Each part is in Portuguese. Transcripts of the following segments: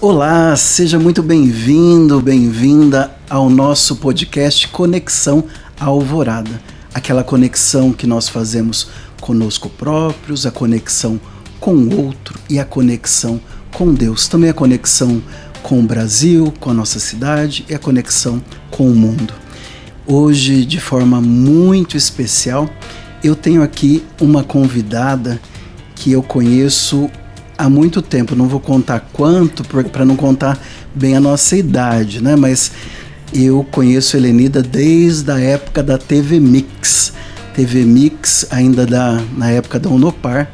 Olá, seja muito bem-vindo, bem-vinda ao nosso podcast Conexão Alvorada. Aquela conexão que nós fazemos conosco próprios, a conexão com o outro e a conexão com Deus. Também a conexão com o Brasil, com a nossa cidade e a conexão com o mundo. Hoje, de forma muito especial, eu tenho aqui uma convidada que eu conheço há muito tempo. Não vou contar quanto, para não contar bem a nossa idade, né? Mas eu conheço a Helenida desde a época da TV Mix. TV Mix ainda na época da Unopar.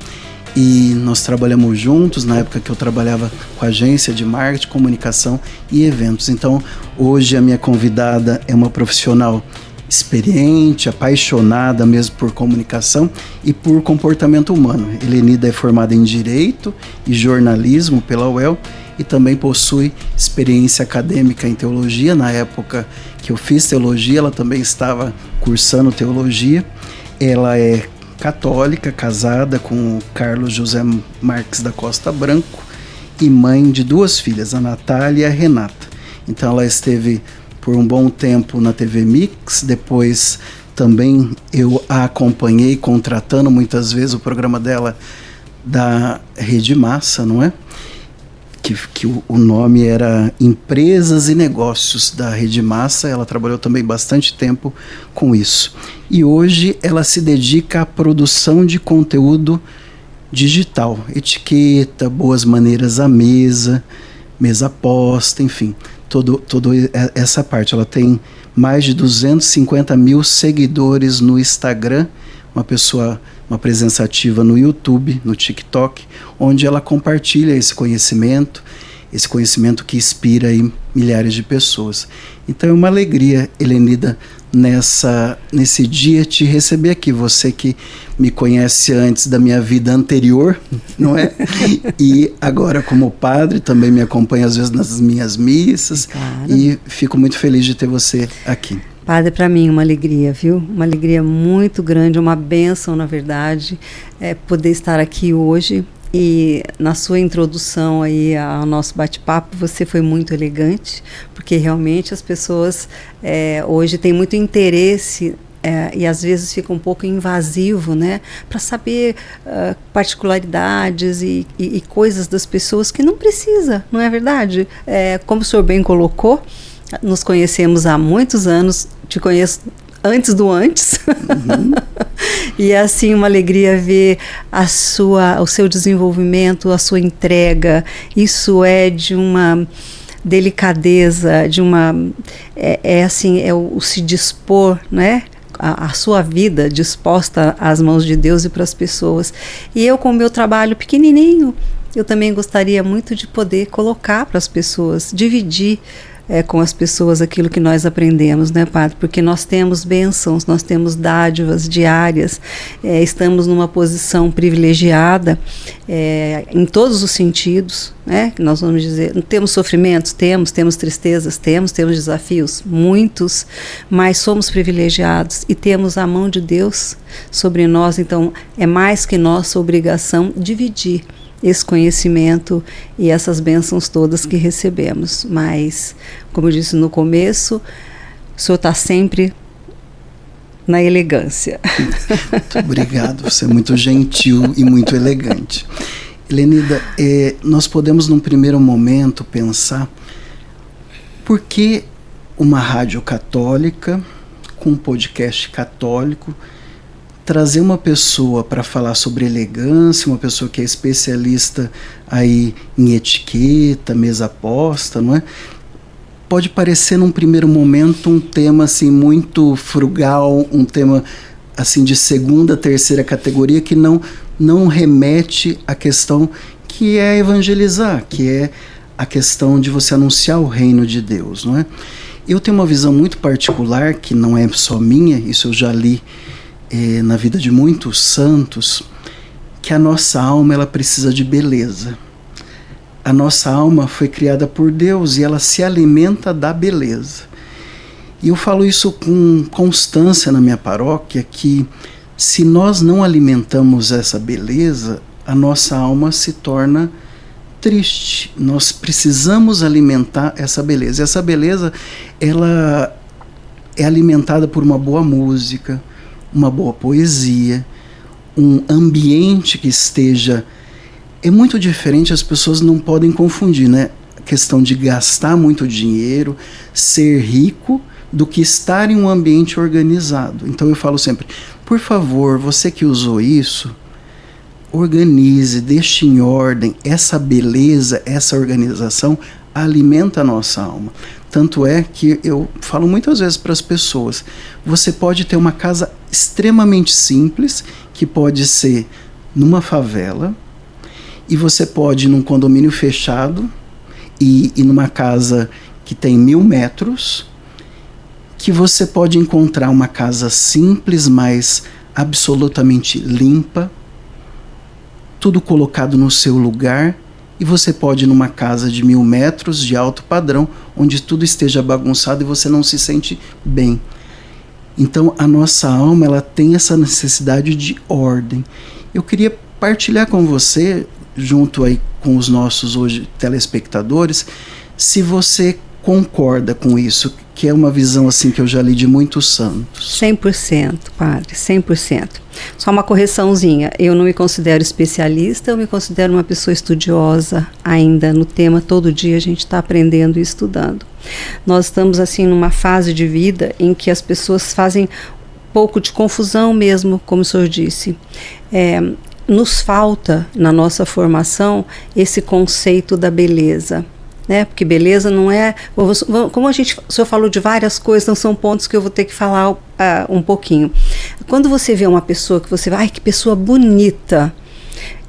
E nós trabalhamos juntos na época que eu trabalhava com agência de marketing, comunicação e eventos. Então, hoje a minha convidada é uma profissional experiente, apaixonada mesmo por comunicação e por comportamento humano. Helenida é formada em Direito e Jornalismo pela UEL e também possui experiência acadêmica em Teologia. Na época que eu fiz Teologia, ela também estava cursando Teologia. Ela é católica, casada com o Carlos José Marques da Costa Branco e mãe de 2 filhas, a Natália e a Renata. Então ela esteve por um bom tempo na TV Mix, depois também eu a acompanhei contratando muitas vezes o programa dela da Rede Massa, não é? Que o nome era Empresas e Negócios da Rede Massa. Ela trabalhou também bastante tempo com isso. E hoje ela se dedica à produção de conteúdo digital, etiqueta, boas maneiras à mesa posta, enfim, toda essa parte. Ela tem mais de 250 mil seguidores no Instagram, uma presença ativa no YouTube, no TikTok, onde ela compartilha esse conhecimento que inspira aí milhares de pessoas. Então é uma alegria, Helenida, nesse dia te receber aqui. Você que me conhece antes da minha vida anterior, não é? E agora como padre também me acompanha às vezes nas minhas missas. Claro. E fico muito feliz de ter você aqui. Padre, para mim uma alegria, viu? Uma alegria muito grande, uma bênção, na verdade, poder estar aqui hoje. E na sua introdução aí ao nosso bate-papo, você foi muito elegante, porque realmente as pessoas hoje têm muito interesse e às vezes fica um pouco invasivo, né, para saber particularidades e coisas das pessoas que não precisa, não é verdade? Como o senhor bem colocou, nos conhecemos há muitos anos, te conheço antes do antes. Uhum. E é assim uma alegria ver o seu desenvolvimento, a sua entrega. Isso é de uma delicadeza, de uma o se dispor, né? A sua vida disposta às mãos de Deus e para as pessoas. E eu, com o meu trabalho pequenininho, eu também gostaria muito de poder colocar para as pessoas, dividir com as pessoas aquilo que nós aprendemos, né, Padre? Porque nós temos bênçãos, nós temos dádivas diárias, estamos numa posição privilegiada em todos os sentidos, né? Nós vamos dizer, temos sofrimentos? Temos tristezas? Temos desafios? Muitos, mas somos privilegiados e temos a mão de Deus sobre nós, então é mais que nossa obrigação dividir esse conhecimento e essas bênçãos todas que recebemos. Mas, como eu disse no começo, o senhor está sempre na elegância. Muito obrigado, você é muito gentil e muito elegante. Helenida, nós podemos num primeiro momento pensar por que uma rádio católica com um podcast católico trazer uma pessoa para falar sobre elegância, uma pessoa que é especialista aí em etiqueta, mesa posta, não é? Pode parecer num primeiro momento um tema assim muito frugal, um tema assim de segunda, terceira categoria que não remete à questão que é evangelizar, que é a questão de você anunciar o reino de Deus, não é? Eu tenho uma visão muito particular que não é só minha, isso eu já li na vida de muitos santos, que a nossa alma ela precisa de beleza. A nossa alma foi criada por Deus e ela se alimenta da beleza. E eu falo isso com constância na minha paróquia, que se nós não alimentamos essa beleza, a nossa alma se torna triste. Nós precisamos alimentar essa beleza. Essa beleza, ela é alimentada por uma boa música, uma boa poesia, um ambiente que esteja... É muito diferente, as pessoas não podem confundir, né? A questão de gastar muito dinheiro, ser rico, do que estar em um ambiente organizado. Então eu falo sempre, por favor, você que usou isso, organize, deixe em ordem. Essa beleza, essa organização alimenta a nossa alma. Tanto é que eu falo muitas vezes para as pessoas, você pode ter uma casa extremamente simples, que pode ser numa favela, e você pode ir num condomínio fechado, e numa casa que tem 1000 metros, que você pode encontrar uma casa simples, mas absolutamente limpa, tudo colocado no seu lugar, e você pode ir numa casa de 1000 metros de alto padrão, onde tudo esteja bagunçado e você não se sente bem. Então a nossa alma, ela tem essa necessidade de ordem. Eu queria partilhar com você, junto aí com os nossos hoje telespectadores, se você concorda com isso, que é uma visão assim que eu já li de muitos santos. 100%, padre, 100%. Só uma correçãozinha, eu não me considero especialista, eu me considero uma pessoa estudiosa ainda no tema. Todo dia a gente está aprendendo e estudando. Nós estamos assim numa fase de vida em que as pessoas fazem um pouco de confusão mesmo, como o senhor disse. Nos falta na nossa formação esse conceito da beleza. Né? Porque beleza não é... Como o senhor falou de várias coisas, então são pontos que eu vou ter que falar um pouquinho. Quando você vê uma pessoa que você vai, ai, que pessoa bonita,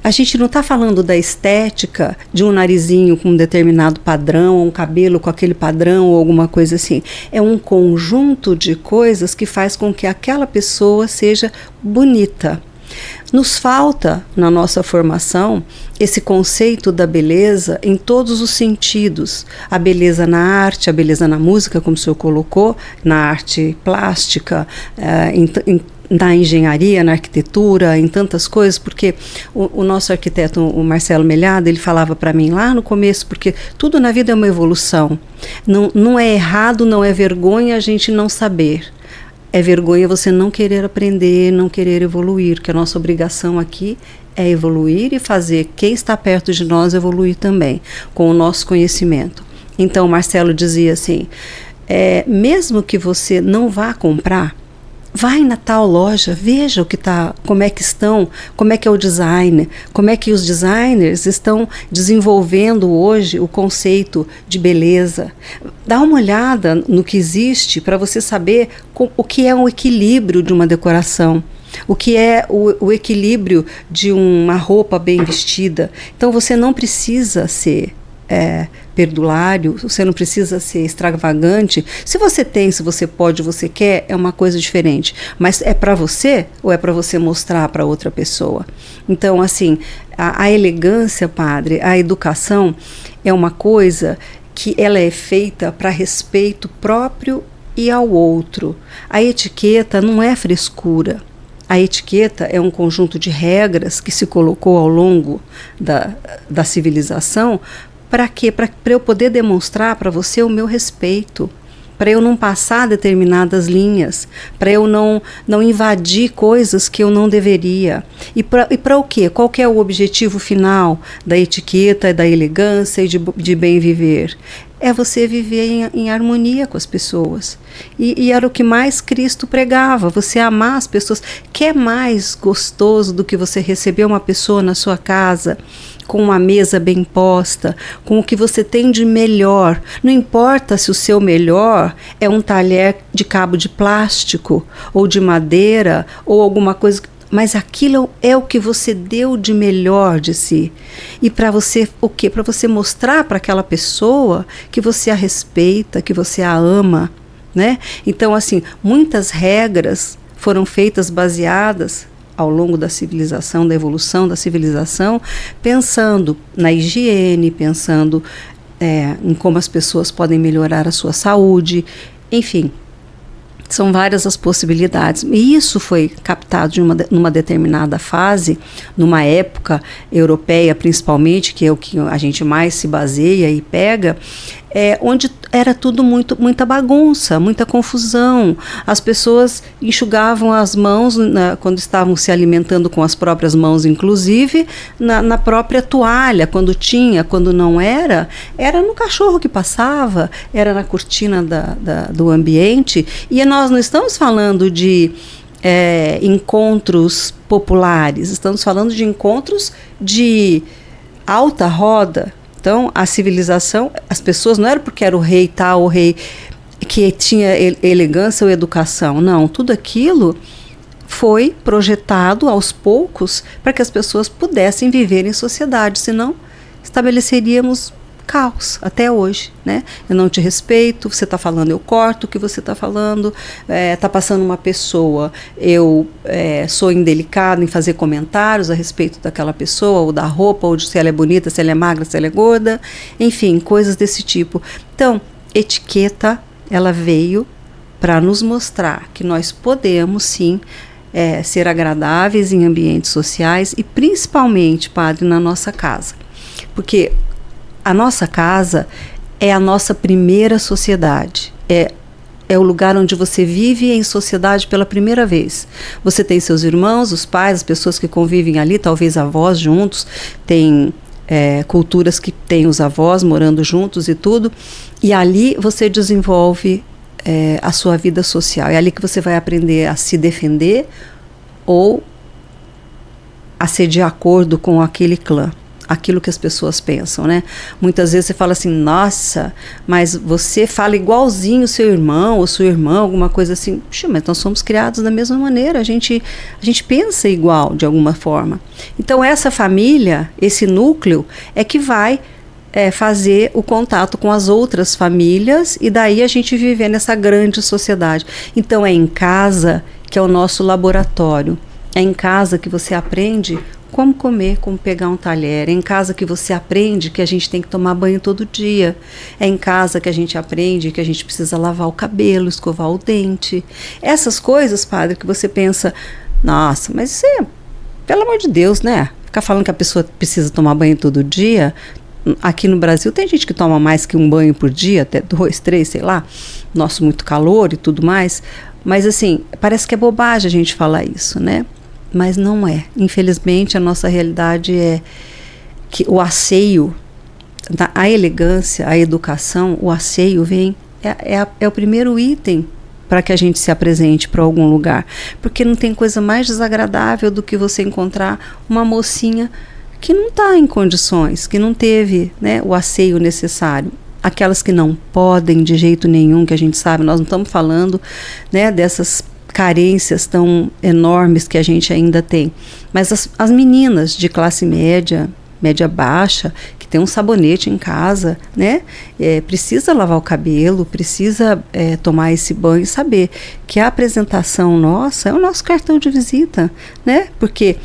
a gente não está falando da estética de um narizinho com um determinado padrão, ou um cabelo com aquele padrão, ou alguma coisa assim. É um conjunto de coisas que faz com que aquela pessoa seja bonita. Nos falta, na nossa formação, esse conceito da beleza em todos os sentidos. A beleza na arte, a beleza na música, como o senhor colocou, na arte plástica, na engenharia, na arquitetura, em tantas coisas, porque o nosso arquiteto, o Marcelo Melhado, ele falava para mim lá no começo, porque tudo na vida é uma evolução. Não é errado, não é vergonha a gente não saber. É vergonha você não querer aprender, não querer evoluir, que a nossa obrigação aqui é evoluir e fazer quem está perto de nós evoluir também, com o nosso conhecimento. Então, Marcelo dizia assim, mesmo que você não vá comprar, vai na tal loja, veja o que tá, como é que estão, como é que é o design, como é que os designers estão desenvolvendo hoje o conceito de beleza. Dá uma olhada no que existe para você saber o que é um equilíbrio de uma decoração. O que é o equilíbrio de uma roupa bem vestida. Então você não precisa ser perdulário, você não precisa ser extravagante. Se você tem, se você pode, você quer, é uma coisa diferente. Mas é para você ou é para você mostrar para outra pessoa? Então, assim, a elegância, padre, a educação é uma coisa que ela é feita para respeito próprio e ao outro. A etiqueta não é frescura. A etiqueta é um conjunto de regras que se colocou ao longo da civilização. Para quê? Para eu poder demonstrar para você o meu respeito, para eu não passar determinadas linhas, para eu não invadir coisas que eu não deveria. E para o quê? Qual que é o objetivo final da etiqueta, da elegância e de bem viver? É você viver em harmonia com as pessoas. E era o que mais Cristo pregava, você amar as pessoas. Que é mais gostoso do que você receber uma pessoa na sua casa, com uma mesa bem posta, com o que você tem de melhor. Não importa se o seu melhor é um talher de cabo de plástico, ou de madeira, ou alguma coisa, mas aquilo é o que você deu de melhor de si. E para você, o quê? Para você mostrar para aquela pessoa que você a respeita, que você a ama, né? Então, assim, muitas regras foram feitas baseadas ao longo da civilização, da evolução da civilização, pensando na higiene, pensando em como as pessoas podem melhorar a sua saúde, enfim. São várias as possibilidades. E isso foi captado numa determinada fase, numa época europeia principalmente, que é o que a gente mais se baseia e pega, onde era tudo muita bagunça, muita confusão. As pessoas enxugavam as mãos quando estavam se alimentando com as próprias mãos, inclusive na própria toalha, quando tinha, quando não era no cachorro que passava, era na cortina do ambiente. E nós não estamos falando de encontros populares, estamos falando de encontros de alta roda. Então, a civilização, as pessoas não era porque era o rei tal, o rei que tinha elegância ou educação. Não, tudo aquilo foi projetado aos poucos para que as pessoas pudessem viver em sociedade, senão estabeleceríamos caos até hoje, né? Eu não te respeito, você está falando, eu corto o que você está falando, está passando uma pessoa, eu sou indelicado em fazer comentários a respeito daquela pessoa, ou da roupa, ou de se ela é bonita, se ela é magra, se ela é gorda, enfim, coisas desse tipo. Então, etiqueta, ela veio para nos mostrar que nós podemos, sim, ser agradáveis em ambientes sociais e principalmente, padre, na nossa casa. Porque a nossa casa é a nossa primeira sociedade, é o lugar onde você vive em sociedade pela primeira vez. Você tem seus irmãos, os pais, as pessoas que convivem ali, talvez avós juntos, tem culturas que têm os avós morando juntos e tudo, e ali você desenvolve a sua vida social. É ali que você vai aprender a se defender ou a ser de acordo com aquele clã. Aquilo que as pessoas pensam, né? Muitas vezes você fala assim, nossa, mas você fala igualzinho o seu irmão ou sua irmã, alguma coisa assim. Puxa, mas nós somos criados da mesma maneira, a gente pensa igual de alguma forma. Então essa família, esse núcleo é que vai fazer o contato com as outras famílias e daí a gente viver nessa grande sociedade. Então é em casa que é o nosso laboratório, é em casa que você aprende como comer, como pegar um talher. É em casa que você aprende que a gente tem que tomar banho todo dia. É em casa que a gente aprende que a gente precisa lavar o cabelo, escovar o dente. Essas coisas, padre, que você pensa, nossa, mas isso pelo amor de Deus, né? Ficar falando que a pessoa precisa tomar banho todo dia. Aqui no Brasil tem gente que toma mais que um banho por dia, até 2, 3, sei lá. Nosso muito calor e tudo mais. Mas assim, parece que é bobagem a gente falar isso, né? Mas não é. Infelizmente, a nossa realidade é que o asseio, a elegância, a educação, o asseio vem, é o primeiro item para que a gente se apresente para algum lugar. Porque não tem coisa mais desagradável do que você encontrar uma mocinha que não está em condições, que não teve, né, o asseio necessário. Aquelas que não podem de jeito nenhum, que a gente sabe, nós não estamos falando, né, dessas carências tão enormes que a gente ainda tem. Mas as meninas de classe média, média baixa, que tem um sabonete em casa, né? Precisa lavar o cabelo, precisa tomar esse banho e saber que a apresentação nossa é o nosso cartão de visita, né? Porque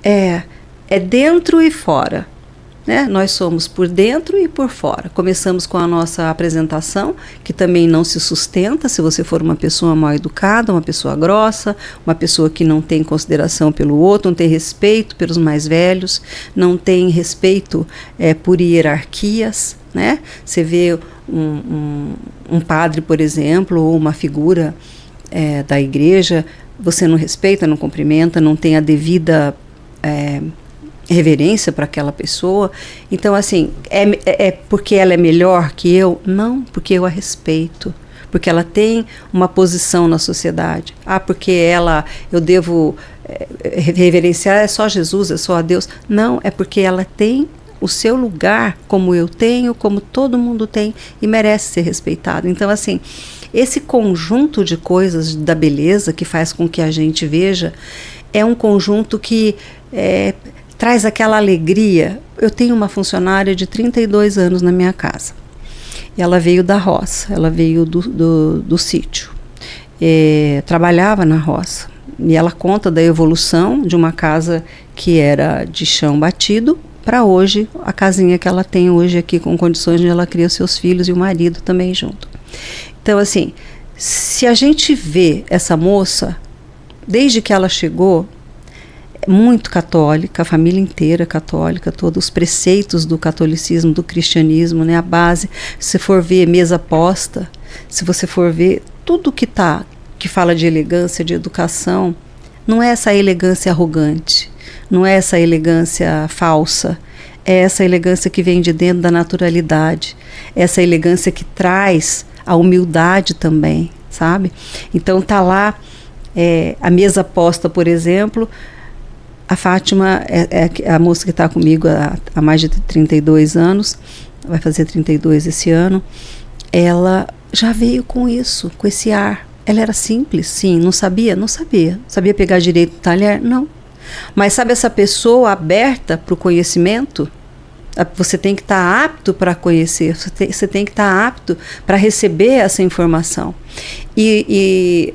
é dentro e fora. Né? Nós somos por dentro e por fora. Começamos com a nossa apresentação, que também não se sustenta se você for uma pessoa mal educada, uma pessoa grossa, uma pessoa que não tem consideração pelo outro, não tem respeito pelos mais velhos, não tem respeito por hierarquias. Né? Você vê um padre, por exemplo, ou uma figura da igreja, você não respeita, não cumprimenta, não tem a devida reverência para aquela pessoa. Então, assim, é porque ela é melhor que eu? Não, porque eu a respeito. Porque ela tem uma posição na sociedade. Porque eu devo reverenciar, é só Jesus, é só a Deus. Não, é porque ela tem o seu lugar, como eu tenho, como todo mundo tem, e merece ser respeitado. Então, assim, esse conjunto de coisas da beleza que faz com que a gente veja, é um conjunto que traz aquela alegria. Eu tenho uma funcionária de 32 anos na minha casa. Ela veio da roça, ela veio do sítio. Trabalhava na roça. E ela conta da evolução de uma casa que era de chão batido para hoje, a casinha que ela tem hoje aqui com condições de ela criar seus filhos e o marido também junto. Então, assim, Se a gente vê essa moça, desde que ela chegou, muito católica, a família inteira católica, todos os preceitos do catolicismo, do cristianismo, né, a base. Se for ver mesa posta, se você for ver tudo que fala de elegância, de educação, não é essa elegância arrogante, não é essa elegância falsa, é essa elegância que vem de dentro da naturalidade, essa elegância que traz a humildade também, sabe? Então tá lá a mesa posta, por exemplo. A Fátima é a moça que está comigo há mais de 32 anos, vai fazer 32 esse ano. Ela já veio com isso, com esse ar. Ela era simples, sim, não sabia. Sabia pegar direito o talher? Não. Mas sabe essa pessoa aberta para o conhecimento? Você tem que estar apto para conhecer, você tem que estar apto para receber essa informação. E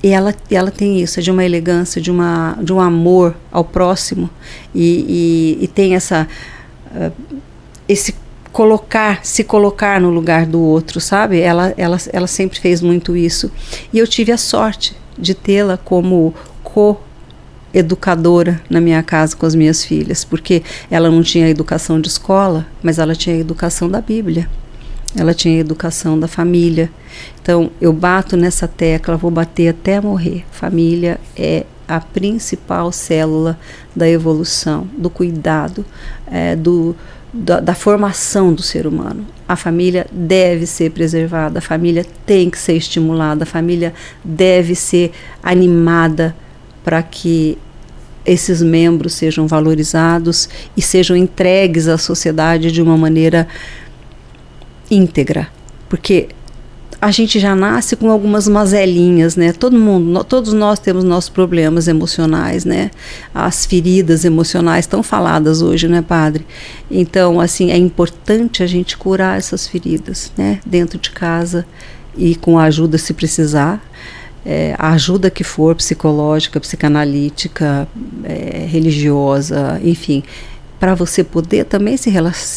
ela tem isso, é de uma elegância, de um amor ao próximo, e tem esse se colocar no lugar do outro, sabe? Ela sempre fez muito isso. E eu tive a sorte de tê-la como educadora na minha casa com as minhas filhas, porque ela não tinha educação de escola, mas ela tinha educação da Bíblia, ela tinha educação da família. Então eu bato nessa tecla, vou bater até morrer. Família é a principal célula da evolução, do cuidado, da formação do ser humano. A família deve ser preservada, a família tem que ser estimulada, a família deve ser animada para que esses membros sejam valorizados e sejam entregues à sociedade de uma maneira íntegra, porque a gente já nasce com algumas mazelinhas, né? Todos nós temos nossos problemas emocionais, né? As feridas emocionais estão faladas hoje, né, padre? Então, assim, é importante a gente curar essas feridas, né? Dentro de casa e com a ajuda, se precisar. A ajuda que for, psicológica, psicanalítica, religiosa, enfim, para você poder também se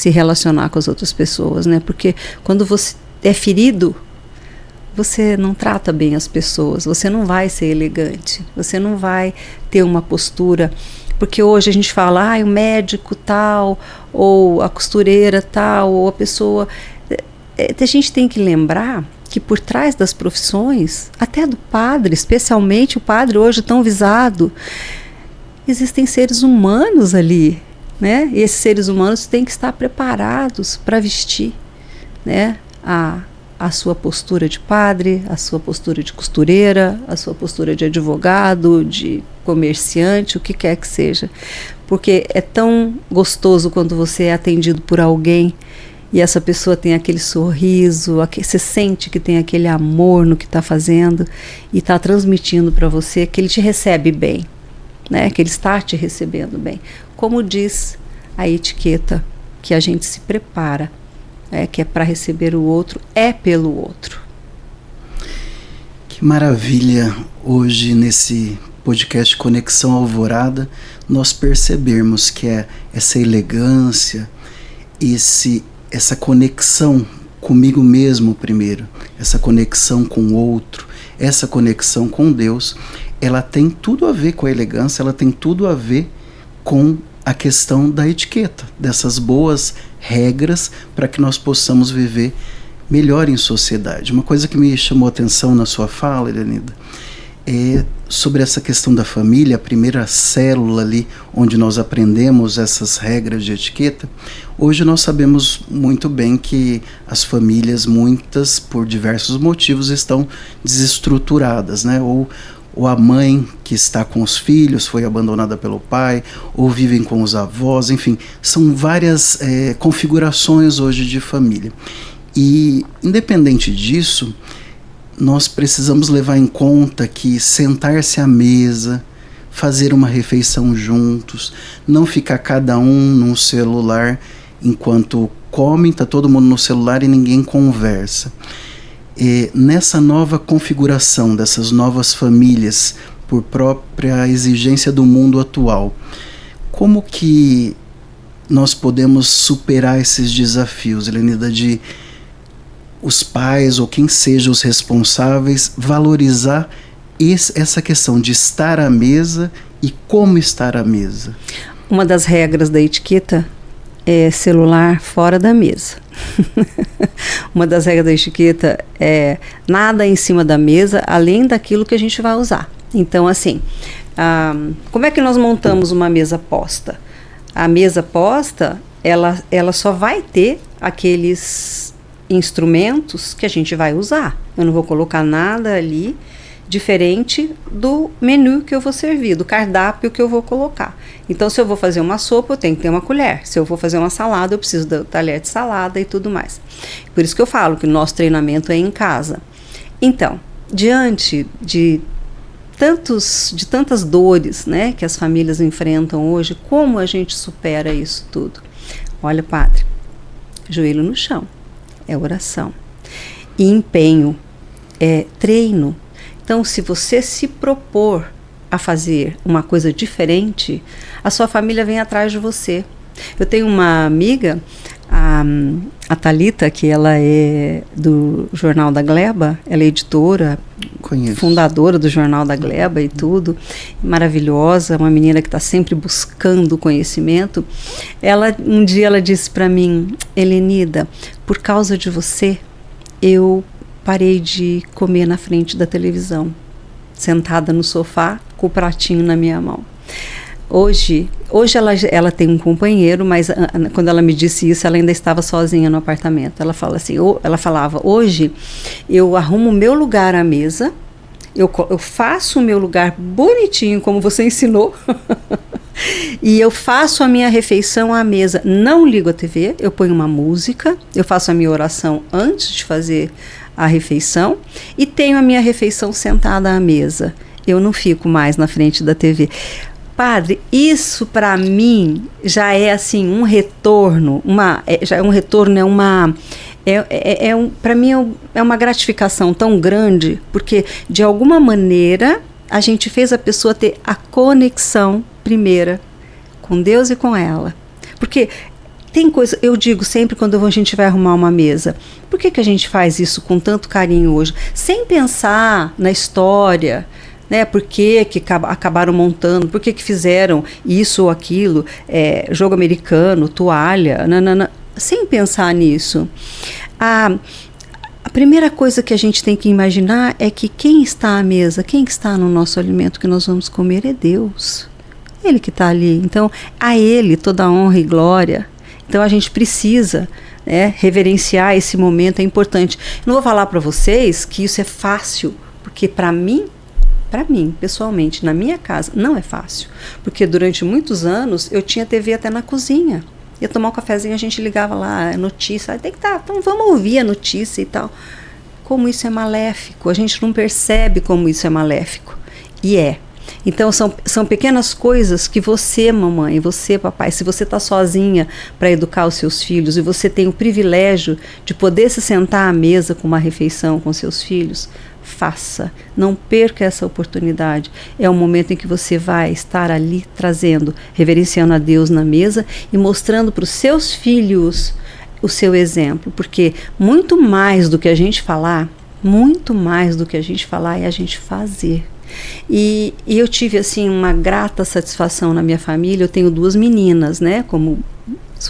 relacionar com as outras pessoas, né? Porque quando você é ferido, você não trata bem as pessoas, você não vai ser elegante, você não vai ter uma postura, porque hoje a gente fala, o médico tal, ou a costureira tal, ou a pessoa... A gente tem que lembrar que por trás das profissões, até do padre, especialmente o padre hoje tão visado, existem seres humanos ali, né? E esses seres humanos têm que estar preparados para vestir, né? A sua postura de padre, a sua postura de costureira, a sua postura de advogado, de comerciante, o que quer que seja. Porque é tão gostoso quando você é atendido por alguém e essa pessoa tem aquele sorriso, você sente que tem aquele amor no que está fazendo e está transmitindo para você que ele te recebe bem, né? Que ele está te recebendo bem. Como diz a etiqueta, que a gente se prepara, que é para receber o outro, é pelo outro. Que maravilha hoje nesse podcast Conexão Alvorada nós percebermos que essa elegância, essa conexão comigo mesmo primeiro, essa conexão com o outro, essa conexão com Deus, ela tem tudo a ver com a elegância, ela tem tudo a ver com a questão da etiqueta, dessas boas regras para que nós possamos viver melhor em sociedade. Uma coisa que me chamou a atenção na sua fala, Elenida, é sobre essa questão da família, a primeira célula ali onde nós aprendemos essas regras de etiqueta. Hoje nós sabemos muito bem que as famílias, muitas, por diversos motivos, estão desestruturadas, né? Ou a mãe que está com os filhos foi abandonada pelo pai, ou vivem com os avós, enfim, são várias configurações hoje de família. E, independente disso, nós precisamos levar em conta que sentar-se à mesa, fazer uma refeição juntos, não ficar cada um num celular enquanto comem, está todo mundo no celular e ninguém conversa. Nessa nova configuração dessas novas famílias, por própria exigência do mundo atual, como que nós podemos superar esses desafios, Elenida, de os pais ou quem seja os responsáveis valorizar essa questão de estar à mesa e como estar à mesa? Uma das regras da etiqueta é celular fora da mesa. Uma das regras da etiqueta é nada em cima da mesa, além daquilo que a gente vai usar. Então, assim, como é que nós montamos uma mesa posta? A mesa posta, ela só vai ter aqueles instrumentos que a gente vai usar. Eu não vou colocar nada ali diferente do menu que eu vou servir, do cardápio que eu vou colocar. Então, se eu vou fazer uma sopa, eu tenho que ter uma colher. Se eu vou fazer uma salada, eu preciso do talher de salada e tudo mais. Por isso que eu falo que o nosso treinamento é em casa. Então, diante de tantas dores, né, que as famílias enfrentam hoje, como a gente supera isso tudo? Olha, padre, joelho no chão, é oração. E empenho, é treino. Então, se você se propor a fazer uma coisa diferente, a sua família vem atrás de você. Eu tenho uma amiga, a Thalita, que ela é do Jornal da Gleba, ela é editora, Conheço. Fundadora do Jornal da Gleba e tudo, maravilhosa, uma menina que está sempre buscando conhecimento. Um dia ela disse para mim: Helenida, por causa de você, eu parei de comer na frente da televisão, sentada no sofá, com o pratinho na minha mão. Hoje ela tem um companheiro, mas quando ela me disse isso, ela ainda estava sozinha no apartamento. Ela falava, hoje eu arrumo o meu lugar à mesa, eu faço o meu lugar bonitinho, como você ensinou, e eu faço a minha refeição à mesa. Não ligo a TV, eu ponho uma música, eu faço a minha oração antes de fazer a refeição e tenho a minha refeição sentada à mesa. Eu não fico mais na frente da TV. Padre, isso para mim já é assim um retorno, para mim é uma gratificação tão grande, porque de alguma maneira a gente fez a pessoa ter a conexão primeira com Deus e com ela. Porque tem coisa, eu digo sempre quando a gente vai arrumar uma mesa, por que a gente faz isso com tanto carinho hoje? Sem pensar na história, né? Por que acabaram montando, por que fizeram isso ou aquilo, jogo americano, toalha, nanana, sem pensar nisso. A primeira coisa que a gente tem que imaginar é que quem está à mesa, quem está no nosso alimento que nós vamos comer é Deus. Ele que está ali. Então, a Ele toda a honra e glória. Então a gente precisa, né, reverenciar esse momento, é importante. Não vou falar para vocês que isso é fácil, porque para mim, pessoalmente, na minha casa, não é fácil. Porque durante muitos anos eu tinha TV até na cozinha. Ia tomar um cafezinho, a gente ligava lá, notícia, tem que estar, então vamos ouvir a notícia e tal. Como isso é maléfico, a gente não percebe como isso é maléfico. E é. Então são pequenas coisas que você, mamãe, você, papai, se você está sozinha para educar os seus filhos e você tem o privilégio de poder se sentar à mesa com uma refeição com seus filhos, faça, não perca essa oportunidade. É o momento em que você vai estar ali trazendo, reverenciando a Deus na mesa e mostrando para os seus filhos o seu exemplo, porque muito mais do que a gente falar é a gente fazer. E eu tive assim uma grata satisfação na minha família. Eu tenho 2 meninas, né, como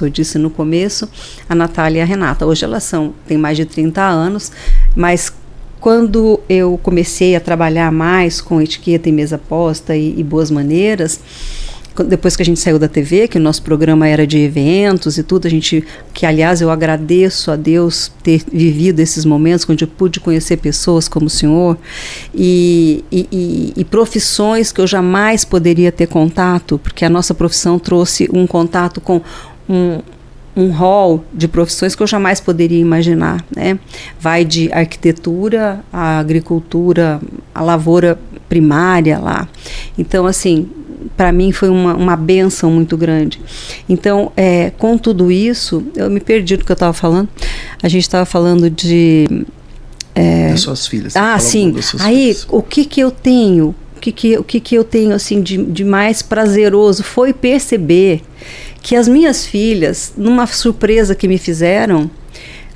eu disse no começo, a Natália e a Renata. Hoje elas têm mais de 30 anos, mas quando eu comecei a trabalhar mais com etiqueta e mesa posta e boas maneiras, depois que a gente saiu da TV, que o nosso programa era de eventos e tudo, que aliás eu agradeço a Deus ter vivido esses momentos onde eu pude conhecer pessoas como o senhor e profissões que eu jamais poderia ter contato, porque a nossa profissão trouxe um contato com um rol de profissões que eu jamais poderia imaginar, né? Vai de arquitetura, a agricultura, a lavoura primária lá. Então, assim, para mim foi uma bênção muito grande. Então, com tudo isso, eu me perdi do que eu estava falando. A gente estava falando das suas filhas. Sim. Aí, filhas. O que eu tenho? O que eu tenho assim de mais prazeroso foi perceber que as minhas filhas, numa surpresa que me fizeram,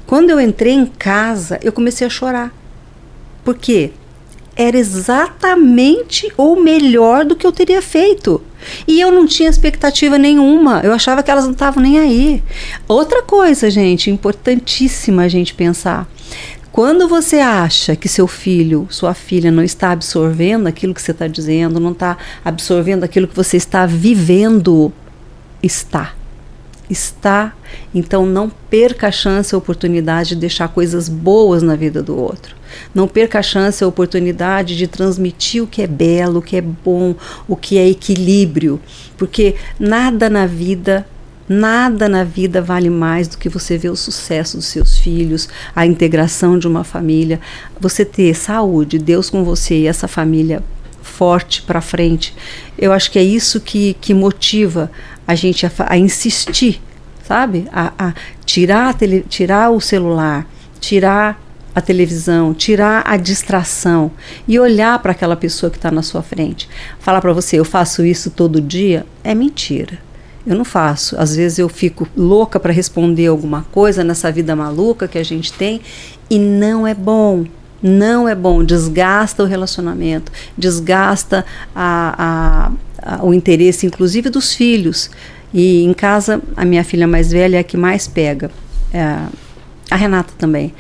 Quando eu entrei em casa, eu comecei a chorar. Por quê? Era exatamente o melhor do que eu teria feito. E eu não tinha expectativa nenhuma. Eu achava que elas não estavam nem aí. Outra coisa, gente, importantíssima a gente pensar. Quando você acha que seu filho, sua filha não está absorvendo aquilo que você está dizendo, não está absorvendo aquilo que você está vivendo, está. Então não perca a chance, a oportunidade de deixar coisas boas na vida do outro. Não perca a chance, a oportunidade de transmitir o que é belo, o que é bom, o que é equilíbrio. Porque nada na vida vale mais do que você ver o sucesso dos seus filhos, a integração de uma família, você ter saúde, Deus com você e essa família forte para frente. Eu acho que é isso que motiva a gente a insistir, sabe? A tirar o celular, tirar a televisão, tirar a distração e olhar para aquela pessoa que está na sua frente. Falar para você, eu faço isso todo dia, é mentira. Eu não faço. Às vezes eu fico louca para responder alguma coisa nessa vida maluca que a gente tem e não é bom. Não é bom, desgasta o relacionamento, desgasta o interesse, inclusive, dos filhos. E em casa, a minha filha mais velha é a que mais pega. A Renata também.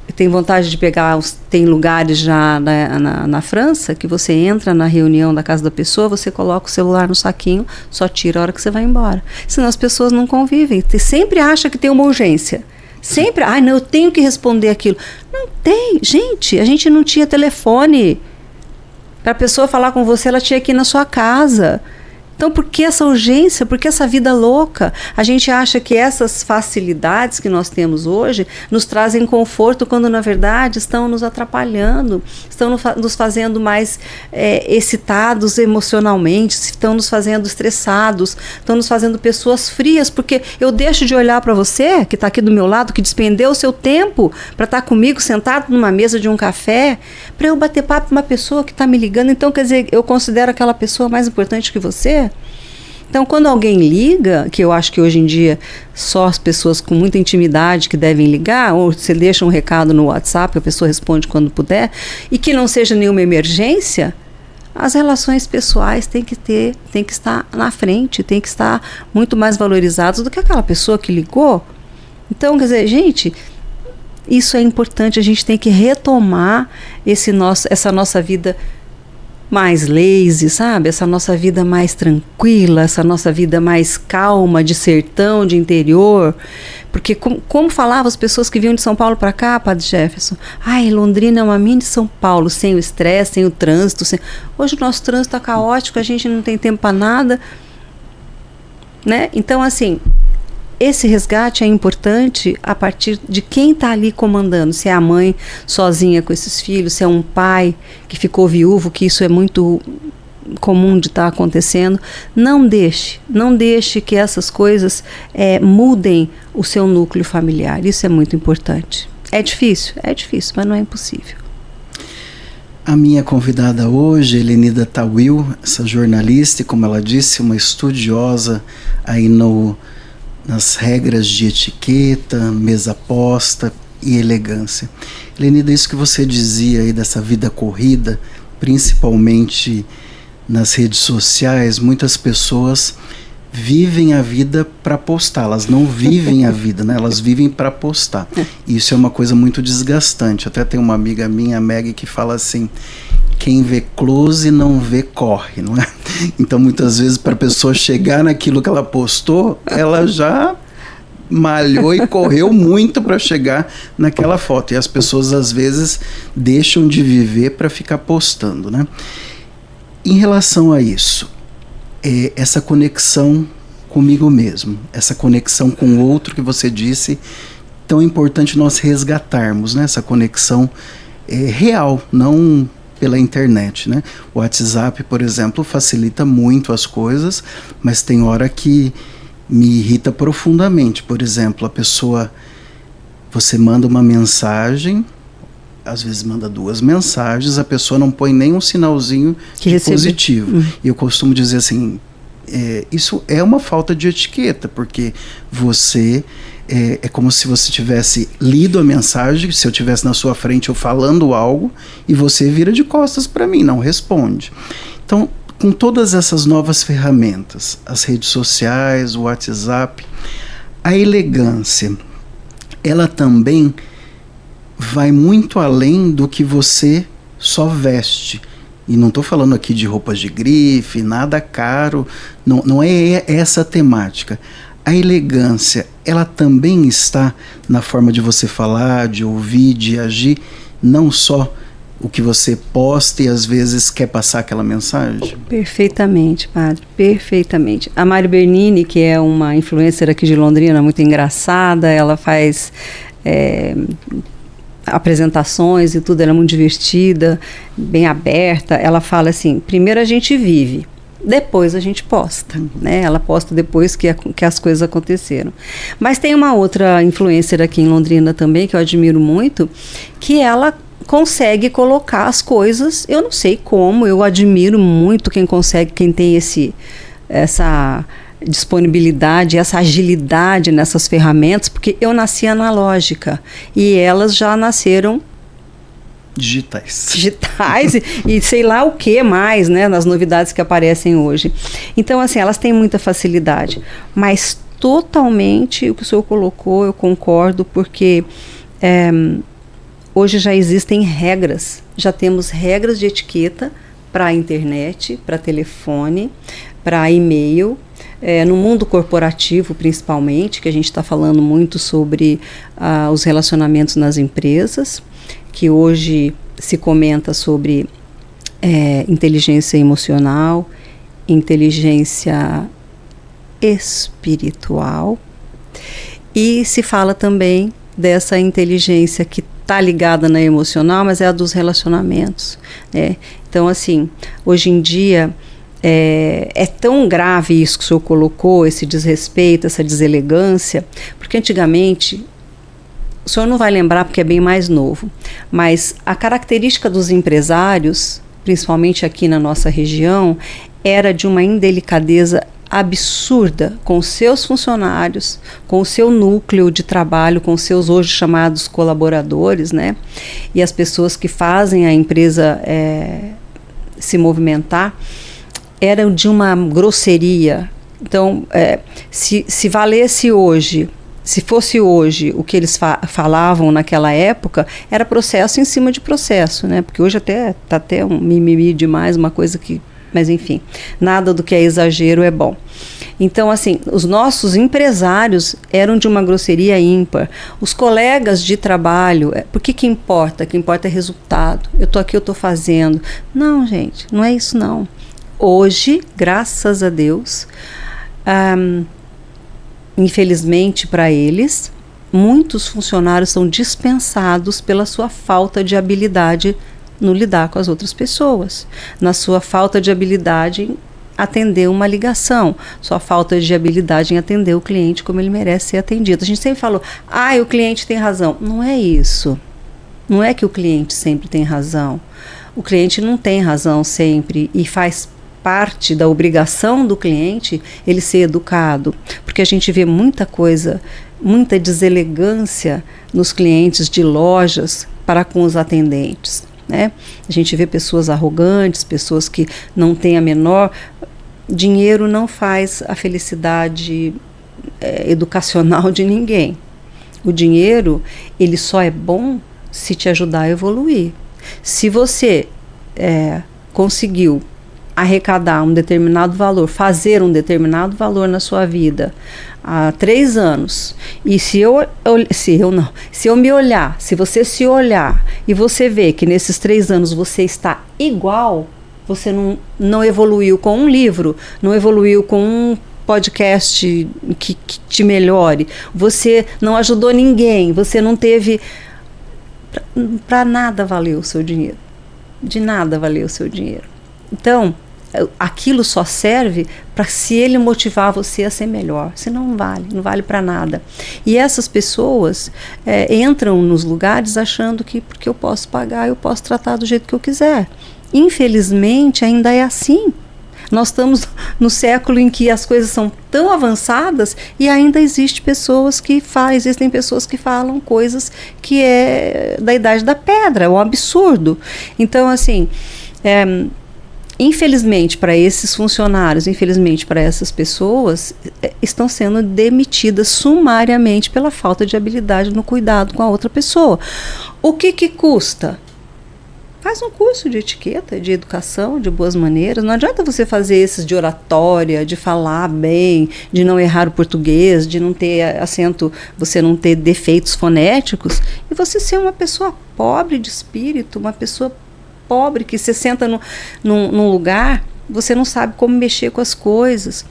Eu tenho vontade de pegar, tem lugares já na França que você entra na reunião da casa da pessoa, você coloca o celular no saquinho, só tira a hora que você vai embora. Senão as pessoas não convivem. Você sempre acha que tem uma urgência. Sempre, não, eu tenho que responder aquilo. Não tem, gente, a gente não tinha telefone. Para a pessoa falar com você, ela tinha que ir na sua casa. Então, por que essa urgência? Por que essa vida louca? A gente acha que essas facilidades que nós temos hoje nos trazem conforto, quando na verdade estão nos atrapalhando, estão nos fazendo mais excitados emocionalmente, estão nos fazendo estressados, estão nos fazendo pessoas frias, porque eu deixo de olhar para você, que está aqui do meu lado, que despendeu o seu tempo para estar comigo sentado numa mesa de um café, para eu bater papo com uma pessoa que está me ligando. Então, quer dizer, eu considero aquela pessoa mais importante que você? Então, quando alguém liga, que eu acho que hoje em dia só as pessoas com muita intimidade que devem ligar, ou você deixa um recado no WhatsApp, a pessoa responde quando puder, e que não seja nenhuma emergência, as relações pessoais têm que estar na frente, têm que estar muito mais valorizadas do que aquela pessoa que ligou. Então, quer dizer, gente, isso é importante, a gente tem que retomar essa nossa vida mais lazy, sabe? Essa nossa vida mais tranquila, essa nossa vida mais calma, de sertão, de interior. Porque como falavam as pessoas que vinham de São Paulo para cá, Padre Jefferson? Londrina é uma mini São Paulo, sem o estresse, sem o trânsito. Hoje o nosso trânsito está caótico, a gente não tem tempo para nada, né? Então, assim, esse resgate é importante a partir de quem está ali comandando. Se é a mãe sozinha com esses filhos, se é um pai que ficou viúvo, que isso é muito comum de estar acontecendo. Não deixe que essas coisas mudem o seu núcleo familiar. Isso é muito importante. É difícil, mas não é impossível. A minha convidada hoje, Helenida Tawil, essa jornalista e, como ela disse, uma estudiosa aí nas regras de etiqueta, mesa posta e elegância. Helenida, isso que você dizia aí dessa vida corrida, principalmente nas redes sociais, muitas pessoas vivem a vida para postar, elas não vivem a vida, né? Elas vivem para postar. Isso é uma coisa muito desgastante. Até tem uma amiga minha, a Meg, que fala assim: quem vê close não vê corre, não é? Então, muitas vezes, para a pessoa chegar naquilo que ela postou, ela já malhou e correu muito para chegar naquela foto. E as pessoas, às vezes, deixam de viver para ficar postando, né? Em relação a isso, essa conexão comigo mesmo, essa conexão com o outro que você disse, tão importante nós resgatarmos, né? Essa conexão real, não pela internet, né? O WhatsApp, por exemplo, facilita muito as coisas, mas tem hora que me irrita profundamente. Por exemplo, você manda uma mensagem, às vezes manda 2 mensagens, a pessoa não põe nem um sinalzinho de positivo. E eu costumo dizer assim, isso é uma falta de etiqueta, porque você É como se você tivesse lido a mensagem, se eu tivesse na sua frente eu falando algo, e você vira de costas para mim, não responde. Então, com todas essas novas ferramentas, as redes sociais, o WhatsApp, a elegância, ela também vai muito além do que você só veste. E não estou falando aqui de roupas de grife, nada caro, não é essa a temática. A elegância, ela também está na forma de você falar, de ouvir, de agir, não só o que você posta e às vezes quer passar aquela mensagem? Perfeitamente, padre, perfeitamente. A Mari Bernini, que é uma influencer aqui de Londrina, muito engraçada, ela faz apresentações e tudo, ela é muito divertida, bem aberta. Ela fala assim, primeiro a gente vive, depois a gente posta, né? Ela posta depois que as coisas aconteceram. Mas tem uma outra influencer aqui em Londrina também, que eu admiro muito, que ela consegue colocar as coisas, eu não sei como, eu admiro muito quem consegue, quem tem essa disponibilidade, essa agilidade nessas ferramentas, porque eu nasci analógica e elas já nasceram digitais e sei lá o que mais, né, nas novidades que aparecem hoje. Então, assim, elas têm muita facilidade, mas totalmente o que o senhor colocou, eu concordo, porque hoje já existem regras, já temos regras de etiqueta para a internet, para telefone, para e-mail, no mundo corporativo principalmente, que a gente está falando muito sobre os relacionamentos nas empresas, que hoje se comenta sobre inteligência emocional, inteligência espiritual, e se fala também dessa inteligência que está ligada na emocional, mas é a dos relacionamentos, né? Então, assim, hoje em dia é tão grave isso que o senhor colocou, esse desrespeito, essa deselegância, porque antigamente, o senhor não vai lembrar porque é bem mais novo, mas a característica dos empresários, principalmente aqui na nossa região, era de uma indelicadeza absurda com os seus funcionários, com o seu núcleo de trabalho, com os seus hoje chamados colaboradores, né? E as pessoas que fazem a empresa se movimentar, eram de uma grosseria. Então, se valesse hoje, se fosse hoje o que eles falavam naquela época, era processo em cima de processo, né? Porque hoje está até um mimimi demais, uma coisa que... Mas, enfim, nada do que é exagero é bom. Então, assim, os nossos empresários eram de uma grosseria ímpar. Os colegas de trabalho, por que importa? O que importa é resultado. Eu estou aqui, eu estou fazendo. Não, gente, não é isso não. Hoje, graças a Deus, infelizmente para eles, muitos funcionários são dispensados pela sua falta de habilidade no lidar com as outras pessoas, na sua falta de habilidade em atender uma ligação, sua falta de habilidade em atender o cliente como ele merece ser atendido. A gente sempre falou, o cliente tem razão. Não é isso. Não é que o cliente sempre tem razão. O cliente não tem razão sempre e faz parte da obrigação do cliente ele ser educado, porque a gente vê muita coisa, muita deselegância nos clientes de lojas para com os atendentes, né? A gente vê pessoas arrogantes, pessoas que não têm a menor... Dinheiro não faz a felicidade educacional de ninguém. O dinheiro, ele só é bom se te ajudar a evoluir. Se você conseguiu arrecadar um determinado valor, fazer um determinado valor na sua vida há 3 anos, e se você se olhar e você ver que nesses 3 anos você está igual, você não evoluiu com um livro, não evoluiu com um podcast que te melhore, você não ajudou ninguém, você não teve... Para nada valeu o seu dinheiro. De nada valeu o seu dinheiro. Então, aquilo só serve para se ele motivar você a ser melhor. Senão não vale para nada. E essas pessoas entram nos lugares achando que porque eu posso pagar, eu posso tratar do jeito que eu quiser. Infelizmente, ainda é assim. Nós estamos no século em que as coisas são tão avançadas e ainda existem pessoas que falam coisas que é da idade da pedra, é um absurdo. Então, assim, infelizmente para esses funcionários, infelizmente para essas pessoas, estão sendo demitidas sumariamente pela falta de habilidade no cuidado com a outra pessoa. O que custa? Faz um curso de etiqueta, de educação, de boas maneiras. Não adianta você fazer esses de oratória, de falar bem, de não errar o português, de não ter acento, você não ter defeitos fonéticos, e você ser uma pessoa pobre de espírito, uma pessoa pobre que você senta num lugar, você não sabe como mexer com as coisas.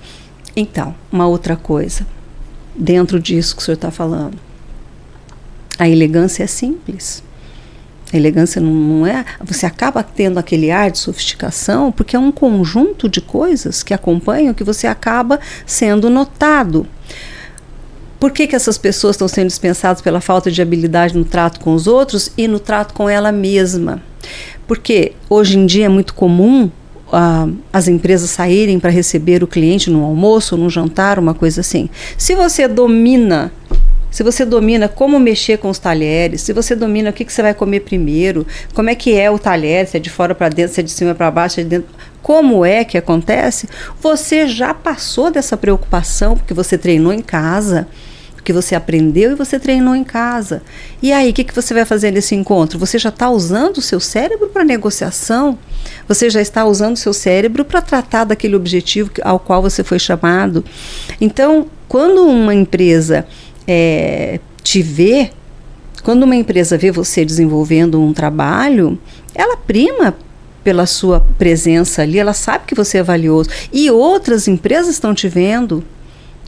Então, uma outra coisa, dentro disso que o senhor está falando, a elegância é simples. A elegância não é... Você acaba tendo aquele ar de sofisticação porque é um conjunto de coisas que acompanham que você acaba sendo notado. Por que essas pessoas estão sendo dispensadas pela falta de habilidade no trato com os outros e no trato com ela mesma? Porque hoje em dia é muito comum as empresas saírem para receber o cliente no almoço, no jantar, uma coisa assim. Se você domina como mexer com os talheres, se você domina o que você vai comer primeiro, como é que é o talher, se é de fora para dentro, se é de cima para baixo, se é de dentro, como é que acontece, você já passou dessa preocupação, porque você treinou em casa, porque você aprendeu e você treinou em casa. E aí, o que você vai fazer nesse encontro? Você já está usando o seu cérebro para negociação? Você já está usando o seu cérebro para tratar daquele objetivo ao qual você foi chamado? Então, quando uma empresa quando uma empresa vê você desenvolvendo um trabalho, ela prima pela sua presença ali, ela sabe que você é valioso. E outras empresas estão te vendo,